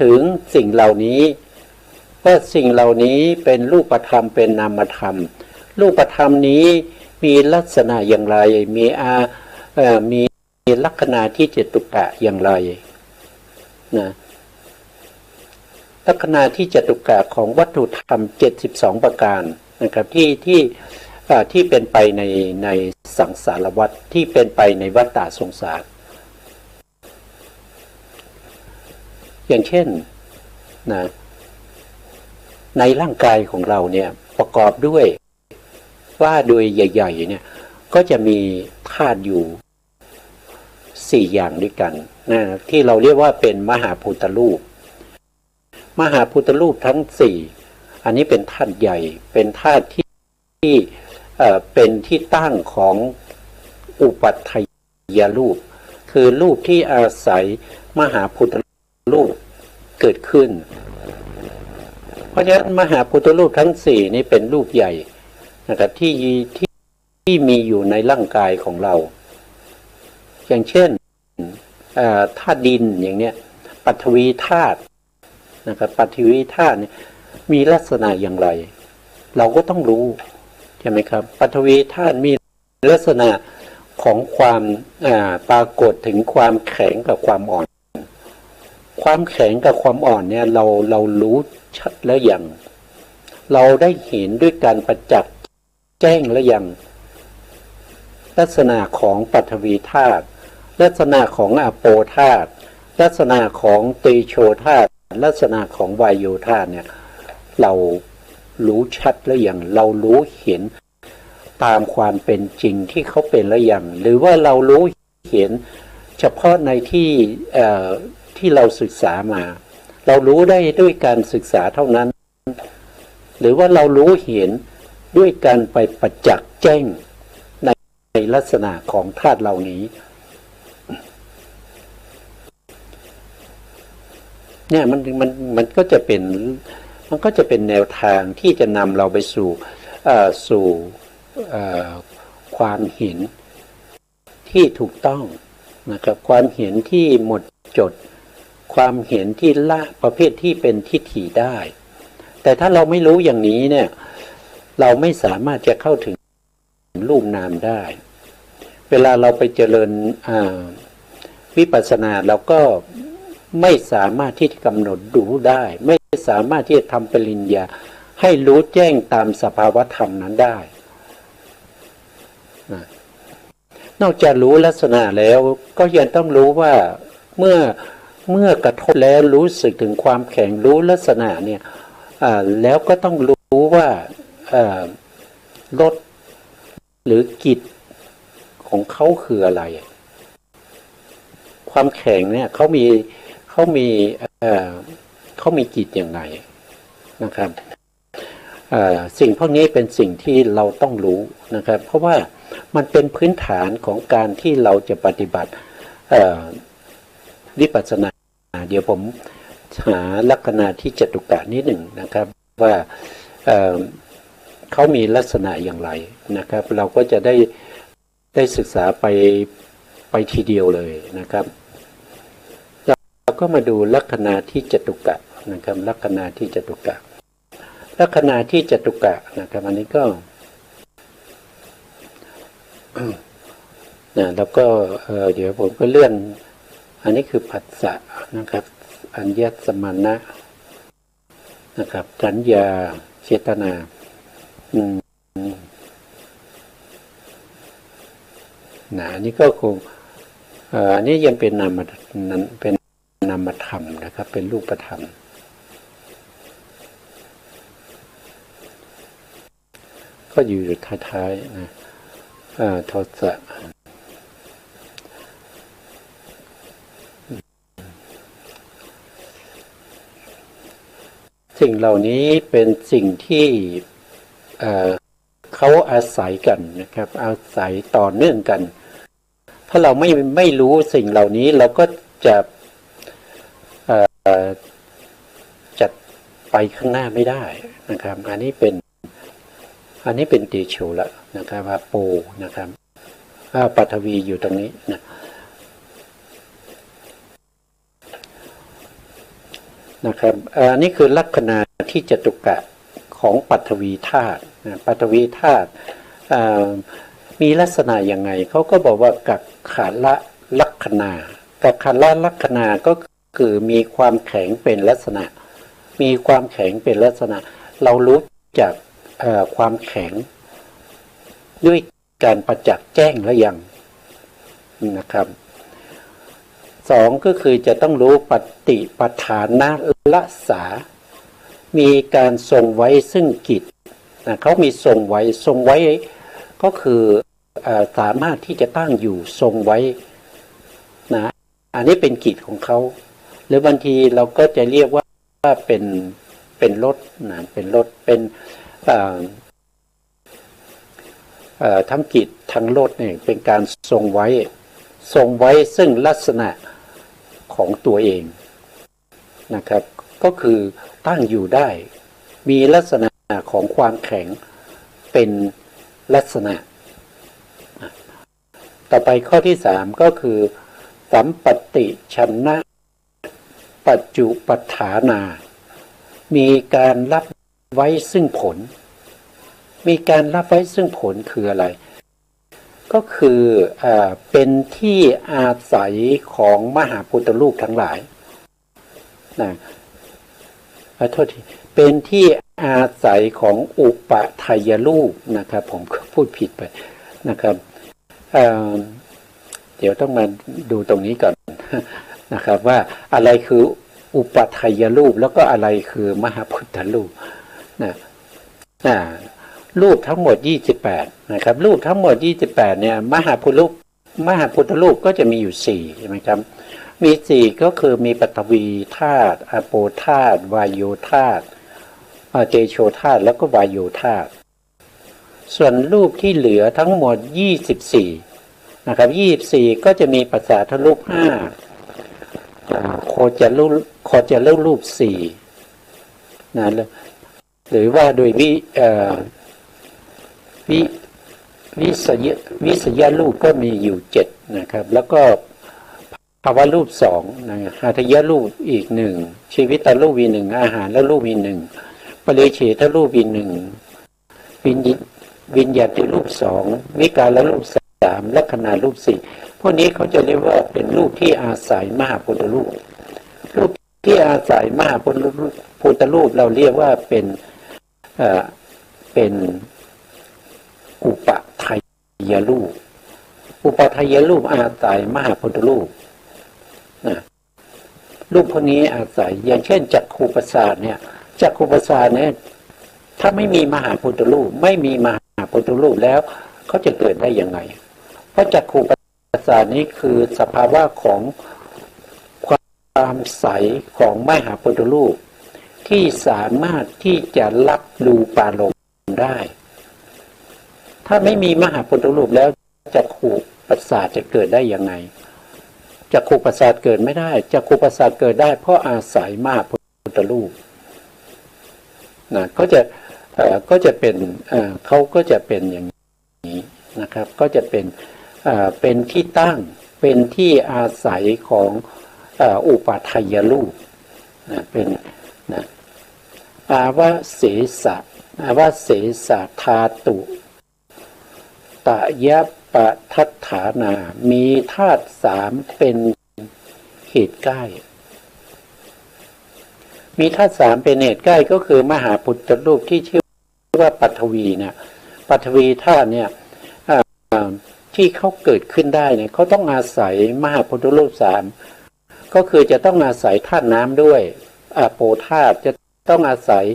ถึงสิ่งเหล่านี้ว่าสิ่งเหล่านี้เป็นรูปธรรมเป็นนามธรรมรูปธรรมนี้มีลักษณะอย่างไรมีลักษณะที่เจตุกะอย่างไรนะลักษณะที่จตุกะของวัตถุธรรม72ประการนะครับที่เป็นไปในสังสารวัฏที่เป็นไปในวัฏฏะสงสารอย่างเช่นนะในร่างกายของเราเนี่ยประกอบด้วยว่าโดยใหญ่ๆเนี่ยก็จะมีธาตุอยู่4อย่างด้วยกันนะที่เราเรียกว่าเป็นมหาภูตรูปทั้ง4อันนี้เป็นธาตุใหญ่เป็นธาตุที่เป็นที่ตั้งของอุปัฏฐัยรูปคือรูปที่อาศัยมหาภูตรูปเกิดขึ้นเพราะฉะนั้นมหาภูตรูปทั้ง4นี้เป็นรูปใหญ่นะครับที่มีอยู่ในร่างกายของเราอย่างเช่นธาตุดินอย่างเนี้ยปฐวีธาตุนะครับปฐวีธาตุเนี่ยมีลักษณะอย่างไรเราก็ต้องรู้ใช่ไหมครับปฐวีธาตุมีลักษณะของความปรากฏถึงความแข็งกับความอ่อนความแข็งกับความอ่อนเนี่ยเรารู้ชัดแล้วยังเราได้เห็นด้วยการประจักษ์แจ้งแล้วยังลักษณะของปฐวีธาตุลักษณะของอาโปธาตุลักษณะของเตโชธาตุลักษณะของวายโยธาตุเนี่ยเรารู้ชัดแล้วยังเรารู้เห็นตามความเป็นจริงที่เขาเป็นแล้วยังหรือว่าเรารู้เห็นเฉพาะในที่เราศึกษามาเรารู้ได้ด้วยการศึกษาเท่านั้นหรือว่าเรารู้เห็นด้วยการไปประจักษ์แจ้งในลักษณะของธาตุเหล่านี้ เนี่ยมันก็จะเป็นแนวทางที่จะนำเราไปสู่ความเห็นที่ถูกต้องนะครับความเห็นที่หมดจดความเห็นที่ละประเภทที่เป็นทิฏฐิได้แต่ถ้าเราไม่รู้อย่างนี้เนี่ยเราไม่สามารถจะเข้าถึงรูปนามได้เวลาเราไปเจริญวิปัสสนาเราก็ไม่สามารถที่จะกำหนดรู้ได้ไม่สามารถที่จะทำปริญญาให้รู้แจ้งตามสภาวธรรมนั้นได้นอกจากรู้ลักษณะแล้วก็ยังต้องรู้ว่าเมื่อกระทบแล้วรู้สึกถึงความแข็งรู้ลักษณะเนี่ยแล้วก็ต้องรู้ว่าลดหรือกิจของเขาคืออะไรความแข็งเนี่ยเขามีกิจอย่างไรนะครับสิ่งพวกนี้เป็นสิ่งที่เราต้องรู้นะครับเพราะว่ามันเป็นพื้นฐานของการที่เราจะปฏิบัติวิปัสสนาเดี๋ยวผมหาลักษณะที่จตุกะนิดหนึ่งนะครับว่าเขามีลักษณะอย่างไรนะครับเราก็จะได้ศึกษาไปทีเดียวเลยนะครับเราก็มาดูลักษณะที่จตุกะนะครับลักษณะที่จตุกะลักษณะที่จตุกะนะครับอันนี้ก็แล้วก็เดี๋ยวผมก็เลื่อนอันนี้คือผัสสะนะครับอัญญสมานะนะครับสัญญาเจตนาอันนี้ก็คงอันนี้ยังเป็นนามธรรมนะครับเป็นรูปธรรมก็อยู่ท้ายๆนะโทสะสิ่งเหล่านี้เป็นสิ่งที่เขาอาศัยกันนะครับอาศัยต่อเนื่องกันถ้าเราไม่รู้สิ่งเหล่านี้เราก็จะไปข้างหน้าไม่ได้นะครับอันนี้เป็นเตโชละนะครับว่าโปนะครับปัทวีอยู่ตรงนี้นะครับอันนี้คือลักษณะที่จตุกะของปัทวีธาตุปัทวีธาตุมีลักษณะยังไงเขาก็บอกว่ากักขันละลักษณะกักขันละลักษณะก็คือมีความแข็งเป็นลักษณะมีความแข็งเป็นลักษณะเรารู้จักความแข็งด้วยการประจักษ์แจ้งหรือยังนะครับสองก็คือจะต้องรู้ปฏิปทานละสามีการทรงไว้ซึ่งกิจเขามีทรงไว้ก็คือสามารถที่จะตั้งอยู่ทรงไว้นะอันนี้เป็นกิจของเขาหรือบางทีเราก็จะเรียกว่าเป็นรถนะเป็นรถเป็นทั้งกิจทั้งรถเนี่ยเป็นการทรงไว้ซึ่งลักษณะของตัวเองนะครับก็คือตั้งอยู่ได้มีลักษณะของความแข็งเป็นลักษณะต่อไปข้อที่3ก็คือสัมปติชันนะปัจจุปัฏฐานามีการรับไว้ซึ่งผลมีการรับไว้ซึ่งผลคืออะไรก็คือเป็นที่อาศัยของมหาพุทธรูปทั้งหลายนะโทษทีเป็นที่อาศัยของอุปทายรูปนะครับผมพูดผิดไปนะครับเดี๋ยวต้องมาดูตรงนี้ก่อนนะครับว่าอะไรคืออุปทายรูปแล้วก็อะไรคือมหาพุทธรูปรูปทั้งหมด28นะครับรูปทั้งหมด28เนี่ยมหาพุทธรูปก็จะมีอยู่4ใช่ไหมครับมี4ก็คือมีปฐวีธาตุอาโปธาตุวายโยธาตุเตโชธาตุแล้วก็วายโยธาตุส่วนรูปที่เหลือทั้งหมด24นะครับ24ก็จะมีปัสสาทรูป5 โคจรรูปสี่นะหรือว่าโดยวิสยรูปก็มีอยู่7นะครับแล้วก็ภาวะรูป2นะหาทยรูปอีก1ชีวิตรูปอีก1อาหารแล้วรูปอีก1ปริเฉทรูปอีก1วิญญาณรูป2วิการรูป3ลักขณะรูป4พวกนี้เขาจะเรียกว่าเป็นรูปที่อาศัยมหาพุทธรูปที่อาศัยมหาพุทธรูปเราเรียกว่าเป็นอุปทัยรูปอาศัยมหาพุทธรูปรูปพวกนี้อาศัยอย่างเช่นจักขุประสาทเนี่ยจักขุประสาทเนี่ยถ้าไม่มีมหาพุทธรูปไม่มีมหาพุทธรูปแล้วเขาจะเกิดได้ยังไงเพราะจักขุประสาทนี้คือสภาวะของความใสของมหาพุทธรูปที่สามารถที่จะรับรูปารมณ์ได้ถ้าไม่มีมหาพุทธรูปแล้วจักขุประสาทจะเกิดได้ยังไงจักขุประสาทเกิดไม่ได้จักขุประสาทเกิดได้เพราะอาศัยมหาพุทธรูปนะก็จะเป็นเขาก็จะเป็นอย่างนี้นะครับก็จะเป็นที่ตั้งเป็นที่อาศัยของอุปาทัยรูปนะเป็นนะอาวเสสะธาตุตยปทัฏฐานามีธาตุ3เป็นเหตุใกล้มีธาตุ3เป็นเหตุใกล้ก็คือมหาพุทธรูปที่ชื่อว่าปัทวีเนี่ยปัทวีธาตุเนี่ยที่เขาเกิดขึ้นได้เนี่ยเขาต้องอาศัยมหาพุทธรูป3ก็คือจะต้องอาศัยธาตุน้ำด้วยอาโปธาตุจะต้องอาศัย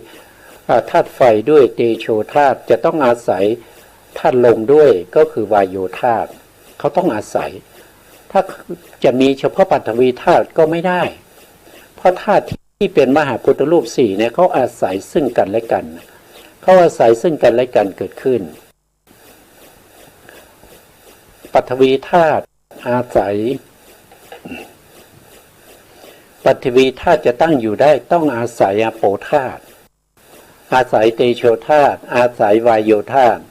ธาตุไฟด้วยเตโชธาตุจะต้องอาศัยธาตุลมด้วยก็คือวายโยธาตุเขาต้องอาศัยถ้าจะมีเฉพาะปัทวีธาตุก็ไม่ได้เพราะธาตุที่เป็นมหาพุทธรูป4เนี่ยเขาอาศัยซึ่งกันและกันเขาอาศัยซึ่งกันและกันเกิดขึ้นปัทวีธาตุอาศัยปัทวีธาตุจะตั้งอยู่ได้ต้องอาศัยอาโปธาตุอาศัยเตโชธาตุอาศัยวายโยธาตุ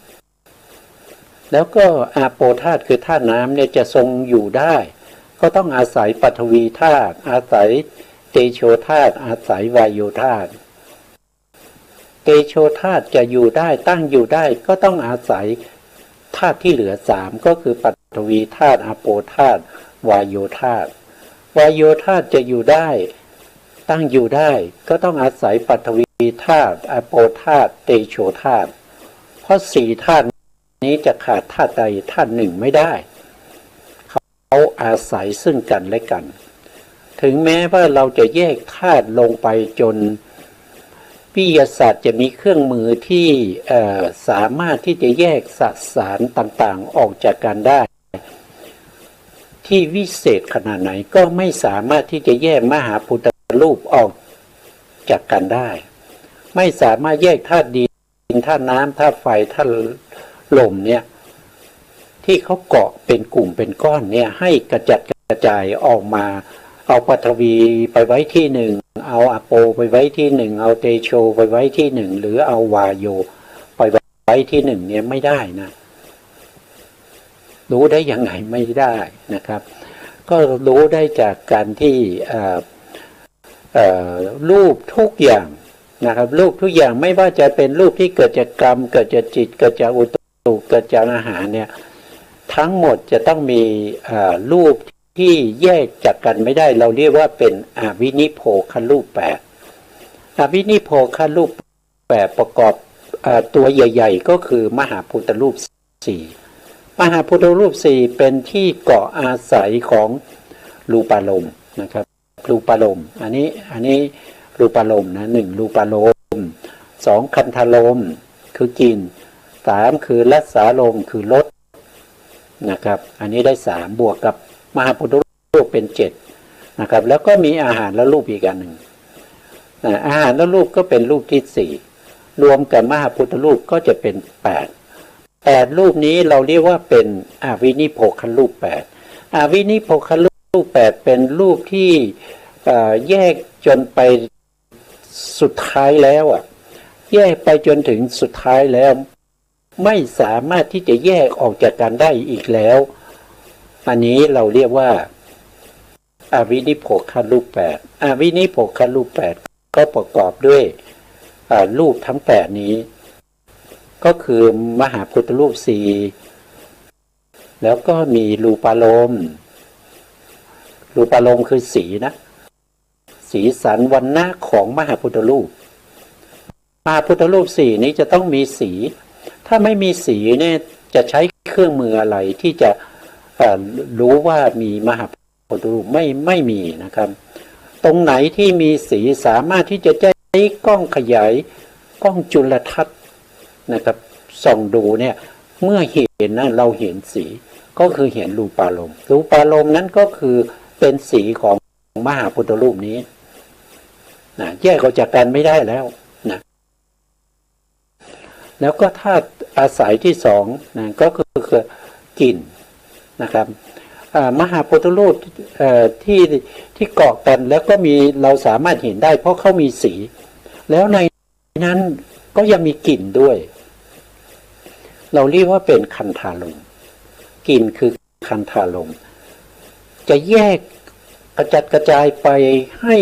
แล้วก็อาโปธาตุคือธาตุน้ำเนี่ยจะทรงอยู่ได้ก็ต้องอาศัยปัทวีธาตุอาศัยเตโชธาตุอาศัยวายโยธาตุเตโชธาตุจะอยู่ได้ตั้งอยู่ได้ก็ต้องอาศัยธาตุที่เหลือ3ก็คือปัทวีธาตุอาโปธาตุวายโยธาตุวายโยธาตุจะอยู่ได้ตั้งอยู่ได้ก็ต้องอาศัยปัทวีธาตุอาโปธาตุเตโชธาตุเพราะ4ธาตุนี้จะขาดธาตุใดธาตุหนึ่งไม่ได้เขาอาศัยซึ่งกันและกันถึงแม้ว่าเราจะแยกธาตุลงไปจนวิทยาศาสตร์จะมีเครื่องมือที่สามารถที่จะแยกสสารต่างๆออกจากกันได้ที่วิเศษขนาดไหนก็ไม่สามารถที่จะแยกมหาพุทธรูปออกจากกันได้ไม่สามารถแยกธาตุดินธาตุน้ำธาตุไฟธาตุลมเนี่ยที่เขาเกาะเป็นกลุ่มเป็นก้อนเนี่ยให้กระจัดกระจายออกมาเอาปัทวีไปไว้ที่หนึ่งเอาอโปไปไว้ที่หนึ่งเอาเตโชไปไว้ที่หนึ่งหรือเอาวายโยไปไว้ที่หนึ่งเนี่ยไม่ได้นะรู้ได้ยังไงไม่ได้นะครับก็รู้ได้จากการที่รูปทุกอย่างนะครับรูปทุกอย่างไม่ว่าจะเป็นรูปที่เกิดจากกรรมเกิดจากจิตเกิดจากอุตุเกิดจากอาหารเนี่ยทั้งหมดจะต้องมีรูปที่แยกจากกันไม่ได้เราเรียกว่าเป็นอวินิโพครูป8อวินิโพครูป8ประกอบตัวใหญ่ๆก็คือมหาพุทธรูป4มหาพุทธรูป4เป็นที่เกาะอาศัยของรูปารมณ์นะครับรูปารมณ์อันนี้รูปารมณ์นะ1รูปารมณ์2คันธารมณ์คือกิน3คือรัสสารมณ์คือรสนะครับอันนี้ได้3บวกกับมหาพุทธรูปเป็น7นะครับแล้วก็มีอาหารและรูปอีกอันหนึ่งอาหารและรูปก็เป็นรูปที่4รวมกับมหาพุทธรูปก็จะเป็น8รูปนี้เราเรียกว่าเป็นอวินิโพครูป8อวินิโพครู รูปแปดเป็นรูปที่แยกจนไปสุดท้ายแล้วแยกไปจนถึงสุดท้ายแล้วไม่สามารถที่จะแยกออกจากกันได้อีกแล้วอันนี้เราเรียกว่าอวินิโพครูปแปดอวินิโพครูปแปดก็ประกอบด้วยรูปทั้งแปดนี้ก็คือมหาพุทธรูปสี่แล้วก็มีรูปารมณ์รูปารมณ์คือสีนะสีสันวรรณะของมหาพุทธรูปมหาพุทธรูปสี่นี้จะต้องมีสีถ้าไม่มีสีเนี่ยจะใช้เครื่องมืออะไรที่จะรู้ว่ามีมหาพุทธรูปไม่มีนะครับตรงไหนที่มีสีสามารถที่จะใช้กล้องขยายกล้องจุลทรรศน์นะครับส่องดูเนี่ยเมื่อเห็นนะเราเห็นสีก็คือเห็นรูปารมณ์รูปารมณ์นั้นก็คือเป็นสีของมหาพุทธรูปนี้นะแยกออกจากกันไม่ได้แล้วนะแล้วก็ธาตุอาศัยที่สองนะก็คือกลิ่นนะครับมหาพุทธรูปที่เกาะกันแล้วก็มีเราสามารถเห็นได้เพราะเขามีสีแล้วในนั้นก็ยังมีกลิ่นด้วยเราเรียกว่าเป็นคันธารมณ์กลิ่นคือคันธารมณ์จะแยกกระจัดกระจายไปให้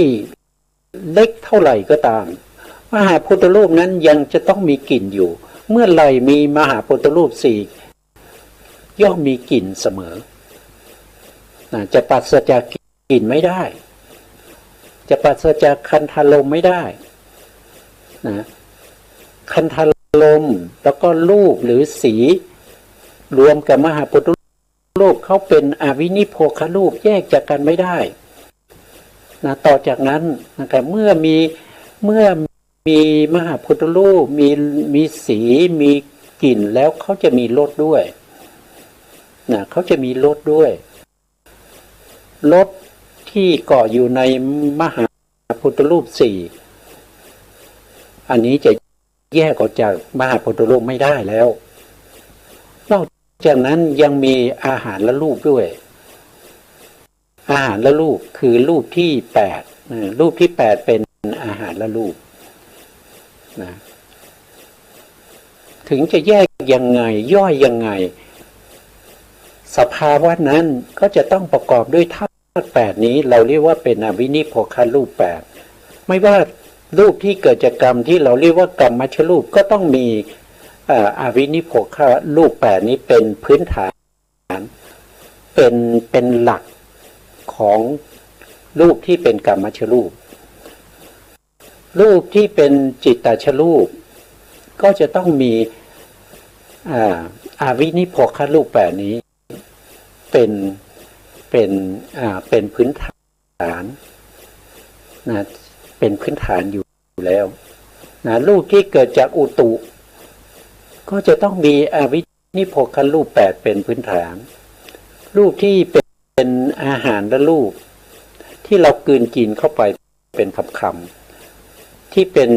เล็กเท่าไหร่ก็ตามมหาพุทธรูปนั้นยังจะต้องมีกลิ่นอยู่เมื่อไหร่มีมหาพุทธรูปสี่ย่อมมีกลิ่นเสมอจะปราศจากกลิ่นไม่ได้จะปราศจากคันธารมณ์ไม่ได้นะคันธารมณ์แล้วก็รูปหรือสีรวมกับมหาพุทธรูปเขาเป็นอวินิโพครูปแยกจากกันไม่ได้นะต่อจากนั้นนะครับเมื่อมีมหาพุทธรูปมีสีมีกลิ่นแล้วเขาจะมีรสด้วยนะเขาจะมีรสด้วยรสที่เกาะอยู่ในมหาพุทธรูปสี่อันนี้จะแยกออกจากมหาพุทธรูปไม่ได้แล้วนอกจากนั้นยังมีอาหารและรูปด้วยอาหารและรูปคือรูปที่แปดรูปที่แปดเป็นอาหารและรูปนะถึงจะแยกยังไงย่อยยังไงสภาวะนั้นก็จะต้องประกอบด้วยธาตุแปดนี้เราเรียกว่าเป็นอวินิโพครูปแปดไม่ว่ารูปที่เกิดจากกรรมที่เราเรียกว่ากรรมมัชรูปก็ต้องมีอวินิโพครูปแปดนี้เป็นพื้นฐานเป็นหลักของรูปที่เป็นกรรมมัชรูปรูปที่เป็นจิตตชรูปก็จะต้องมีอวินิโพครูปแปดนี้เป็นพื้นฐานนะเป็นพื้นฐานอยู่แล้วนะรูปที่เกิดจากอุตุก็จะต้องมีอวินิโพครูปแปดเป็นพื้นฐานรูปที่เป็นอาหารและรูปที่เรากลืนกินเข้าไปเป็นคำๆที่เป็น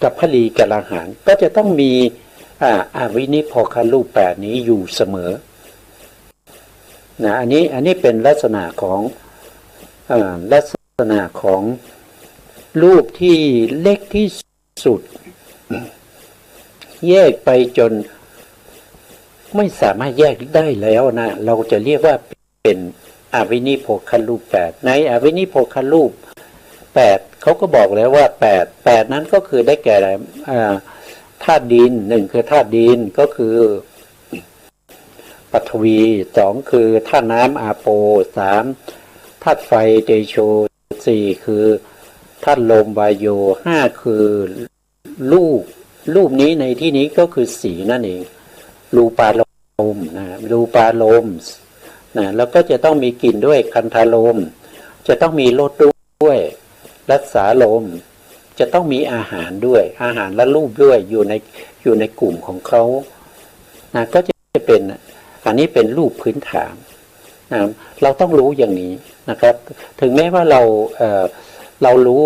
กัพพลีกับอาหารก็จะต้องมีอวินิโพครูปแปดนี้อยู่เสมอนะอันนี้เป็นลักษณะของรูปที่เล็กที่สุดแยกไปจนไม่สามารถแยกได้แล้วนะเราจะเรียกว่าเป็นอวินิโพครูปแปดในอวินิโพครูปแปดเขาก็บอกแล้วว่าแปดนั้นก็คือได้แก่อะไรธาตุดินหนึ่งคือธาตุดินก็คือปฐวีสองคือธาตุน้ำอาโปสามธาตุไฟเตโชสี่คือธาตุลมวายโยห้าคือรูปนี้ในที่นี้ก็คือสีนั่นเองรูปารมณ์นะรูปารมณ์นะแล้วก็จะต้องมีกลิ่นด้วยคันธารมณ์จะต้องมีรสด้วยรัสสาลมจะต้องมีอาหารด้วยอาหารและรูปด้วยอยู่ในกลุ่มของเขานะก็จะเป็นอันนี้เป็นรูปพื้นฐานนะเราต้องรู้อย่างนี้นะครับถึงแม้ว่าเรารู้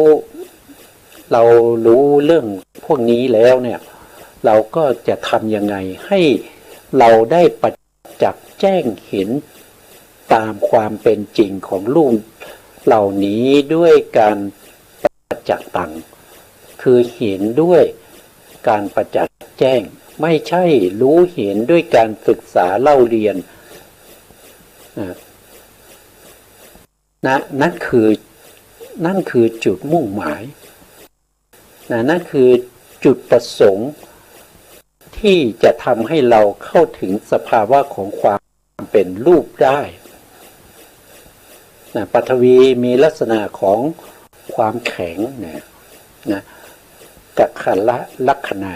เรื่องพวกนี้แล้วเนี่ยเราก็จะทำยังไงให้เราได้ประจักษ์แจ้งเห็น ตามความเป็นจริงของรูปเหล่านี้ด้วยการประจักษ์ตังคือเห็นด้วยการประจักษ์แจ้งไม่ใช่รู้เห็นด้วยการศึกษาเล่าเรียนนั่นคือจุดมุ่งหมายนั่นคือจุดประสงค์ที่จะทำให้เราเข้าถึงสภาวะของความเป็นรูปได้ปฐวีมีลักษณะของความแข็งนะกัคคะลักษณะ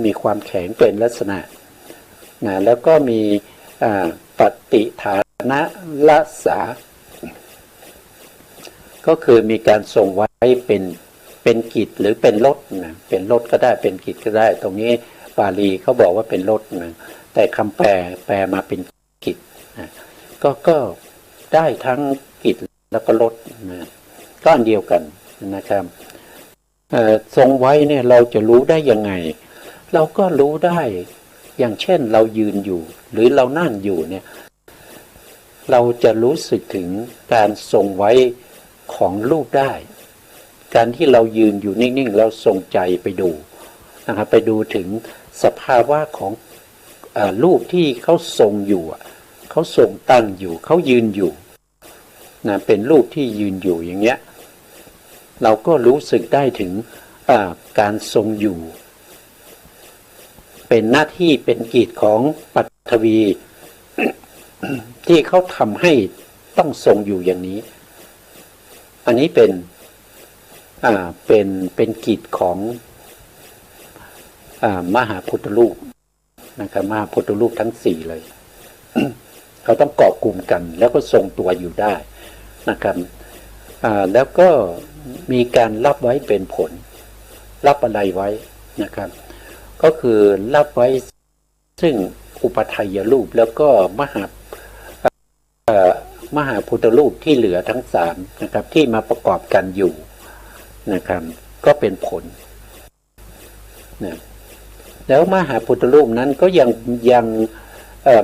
มีความแข็งเป็นลักษณะแล้วก็มีปฏิฐานะละสาก็คือมีการทรงไว้เป็นกิจหรือเป็นลดเป็นลดก็ได้เป็นกิจก็ได้ตรงนี้บาลีเขาบอกว่าเป็นลดแต่คำแปลมาเป็นกิจก็ได้ทั้งกิจแล้วก็ลดก็อันเดียวกันนะครับทรงไว้เนี่ยเราจะรู้ได้ยังไงเราก็รู้ได้อย่างเช่นเรายืนอยู่หรือเรานั่งอยู่เนี่ยเราจะรู้สึกถึงการทรงไว้ของรูปได้การที่เรายืนอยู่นิ่งๆแล้วทรงใจไปดูนะครับไปดูถึงสภาวะของรูปที่เขาทรงอยู่เขาทรงตั้งอยู่เขายืนอยู่เป็นรูปที่ยืนอยู่อย่างเงี้ยเราก็รู้สึกได้ถึงการทรงอยู่เป็นหน้าที่เป็นกิจของปฐวี ที่เขาทำให้ต้องทรงอยู่อย่างนี้อันนี้เป็นกิจของมหาพุทธรูปนะครับมหาพุทธรูปทั้งสี่เลย เขาต้องเกาะกลุ่มกันแล้วก็ทรงตัวอยู่ได้นะครับแล้วก็มีการรับไว้เป็นผลรับอะไรไว้นะครับก็คือรับไว้ซึ่งอุปทัยรูปแล้วก็มหาพุทธรูปที่เหลือทั้งสามนะครับที่มาประกอบกันอยู่นะครับก็เป็นผลนะแล้วมหาพุทธรูปนั้นก็ยัง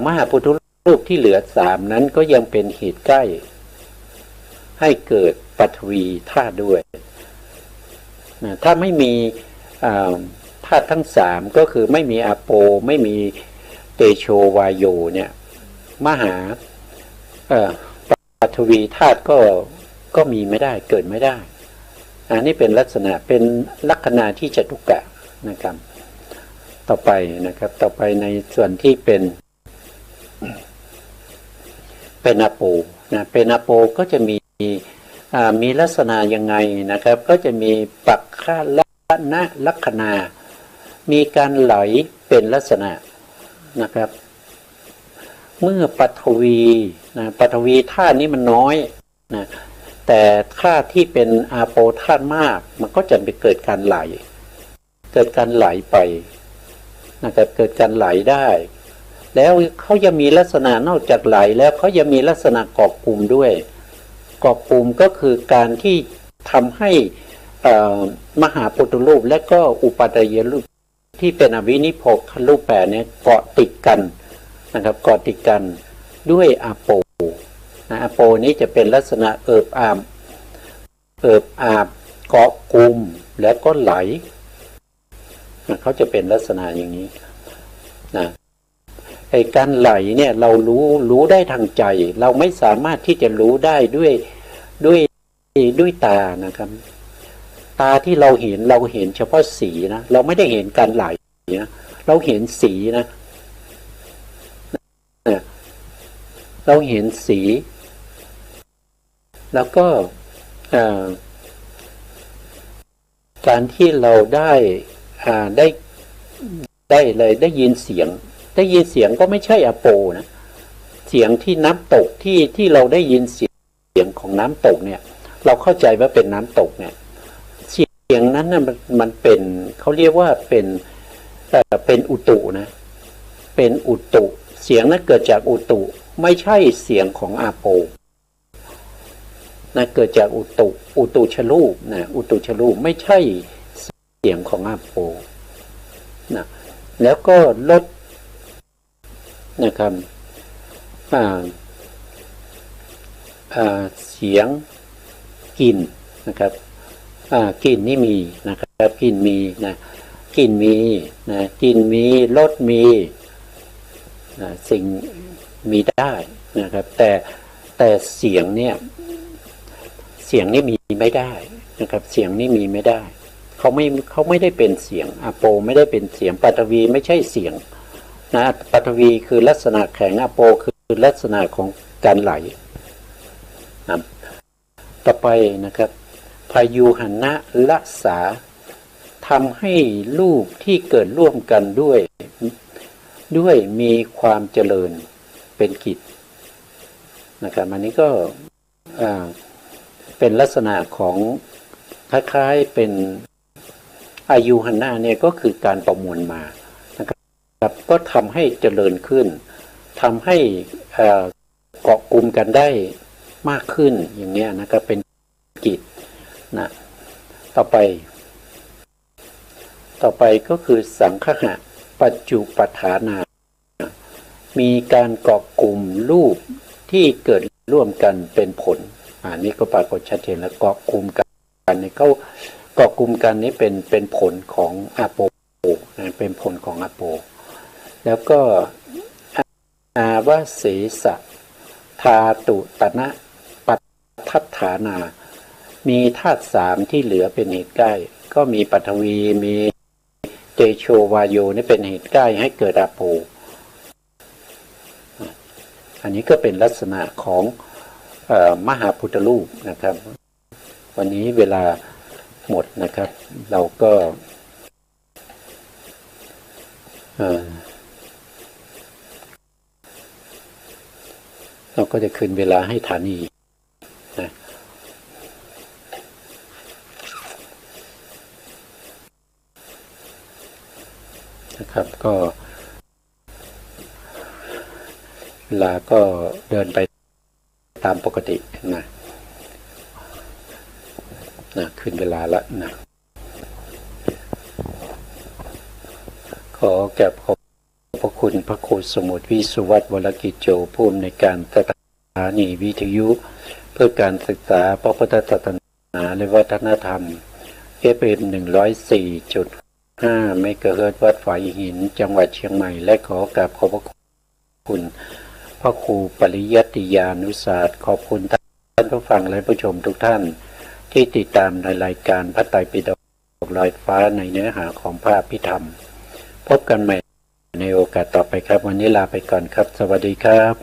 มหาพุทธรูปที่เหลือสามนั้นก็ยังเป็นเหตุใกล้ให้เกิดปฐวีธาตุด้วยนะถ้าไม่มีธาตุทั้งสามก็คือไม่มีอาโปไม่มีเตโชวายโยเนี่ยมหาปฐวีธาตุก็มีไม่ได้เกิดไม่ได้อันนี้เป็นลักษณะเป็นลัคนาที่จตุกะนะครับต่อไปนะครับต่อไปในส่วนที่เป็นอาโปนะเป็นอาโปก็จะมีลักษณะยังไงนะครับก็จะมีปักฆะลัคนามีการไหลเป็นลักษณะนะครับเมื่อปฐวีปฐวีธาตุนี้มันน้อยนะแต่ธาตุที่เป็นอาโปธาตุมากมันก็จะไปเกิดการไหลไปนะครับเกิดการไหลได้แล้วเขายังมีลักษณะนอกจากไหลแล้วเขายังมีลักษณะเกาะกลุ่มด้วยเกาะกลุ่มก็คือการที่ทำให้มหาพุทธรูปและก็อุปาทายรูปที่เป็นอวินิโพครูปแปดเนี่ยเกาะติดกันนะครับเกาะติดกันด้วยอาโปอาโปนี้จะเป็นลักษณะเอิบอาบเกาะกลุ่มแล้วก็ไหลเขาจะเป็นลักษณะอย่างนี้นะไอ้การไหลเนี่ยเรารู้ได้ทางใจเราไม่สามารถที่จะรู้ได้ด้วยตานะครับตาที่เราเห็นเฉพาะสีนะเราไม่ได้เห็นการไหลนะเราเห็นสีนะเราเห็นสีแล้วก็การที่เราได้ยินเสียงก็ไม่ใช่อาโปนะเสียงที่น้ำตกที่เราได้ยินเสียงของน้ำตกเนี่ยเราเข้าใจว่าเป็นน้ำตกเนี่ยเสียงนั้นน่ะมันเป็นเขาเรียกว่าเป็นอุตุนะเป็นอุตุเสียงนั้นเกิดจากอุตุไม่ใช่เสียงของอาโปนะเกิดจากอุตุชลูปนะอุตุชลูปไม่ใช่เสียงของอาโปนะแล้วก็ลดนะครับ เสียงกลิ่นนะครับกลิ่นนี่มีนะครับกลิ่นมีนะกลิ่นมีนะกลิ่นมีรสมีสิ่งมีได้นะครับแต่เสียงเนี่ยเสียงนี่มีไม่ได้นะครับเสียงนี่มีไม่ได้เขาไม่ได้เป็นเสียงอะโปไม่ได้เป็นเสียงปฐวีไม่ใช่เสียงนะปฐวีคือลักษณะแข็งอะโปคือลักษณะของการไหลนะต่อไปนะครับพายุหันนะรักษาทำให้รูปที่เกิดร่วมกันด้วยมีความเจริญเป็นกิจนะครับอันนี้ก็เป็นลักษณะของคล้ายๆเป็นอายุหันนะเนี่ยก็คือการประมวลมานะครับก็ทำให้เจริญขึ้นทำให้เกาะกลุ่มกันได้มากขึ้นอย่างนี้นะครับเป็นกิจนะต่อไปก็คือสังคหะปัจจุปฐานามีการเกาะกลุ่มรูปที่เกิดร่วมกันเป็นผลนี่ก็ปรากฏชัดเจนแล้วเกาะกลุ่มกันนี่เขาเกาะกลุ่มกันนี้เป็นผลของอะโปเป็นผลของอะโปแล้วก็อาวเสสะธาตุตนะปัฏทัฏฐานามีธาตุสามที่เหลือเป็นเหตุใกล้ก็มีปฐวีมีเตโชวาโยนี่เป็นเหตุใกล้ให้เกิดอะโปอันนี้ก็เป็นลักษณะของมหาพุทธรูปนะครับวันนี้เวลาหมดนะครับเราก็จะคืนเวลาให้ฐานีนะครับก็เวลาก็เดินไปตามปกตินะขึ้นเวลาละนะขอแก่ขอบพระคุณพระครูสมุทรวิสุวัฒน์วรกิจโจผู้อำนวยการสถานีวิทยุเพื่อการศึกษาพระพุทธศาสนาและวัฒนธรรม FM 104.5 เมกะเฮิรตซ์วัดฝายหินจังหวัดเชียงใหม่และขอกราบขอบพระคุณพระครูปริยัติยานุศาสตร์ขอบคุณท่านผู้ฟังและผู้ชมทุกท่านที่ติดตามในรายการพระไตรปิฎกลอยฟ้าในเนื้อหาของพระอภิธรรมพบกันใหม่ในโอกาสต่อไปครับวันนี้ลาไปก่อนครับสวัสดีครับ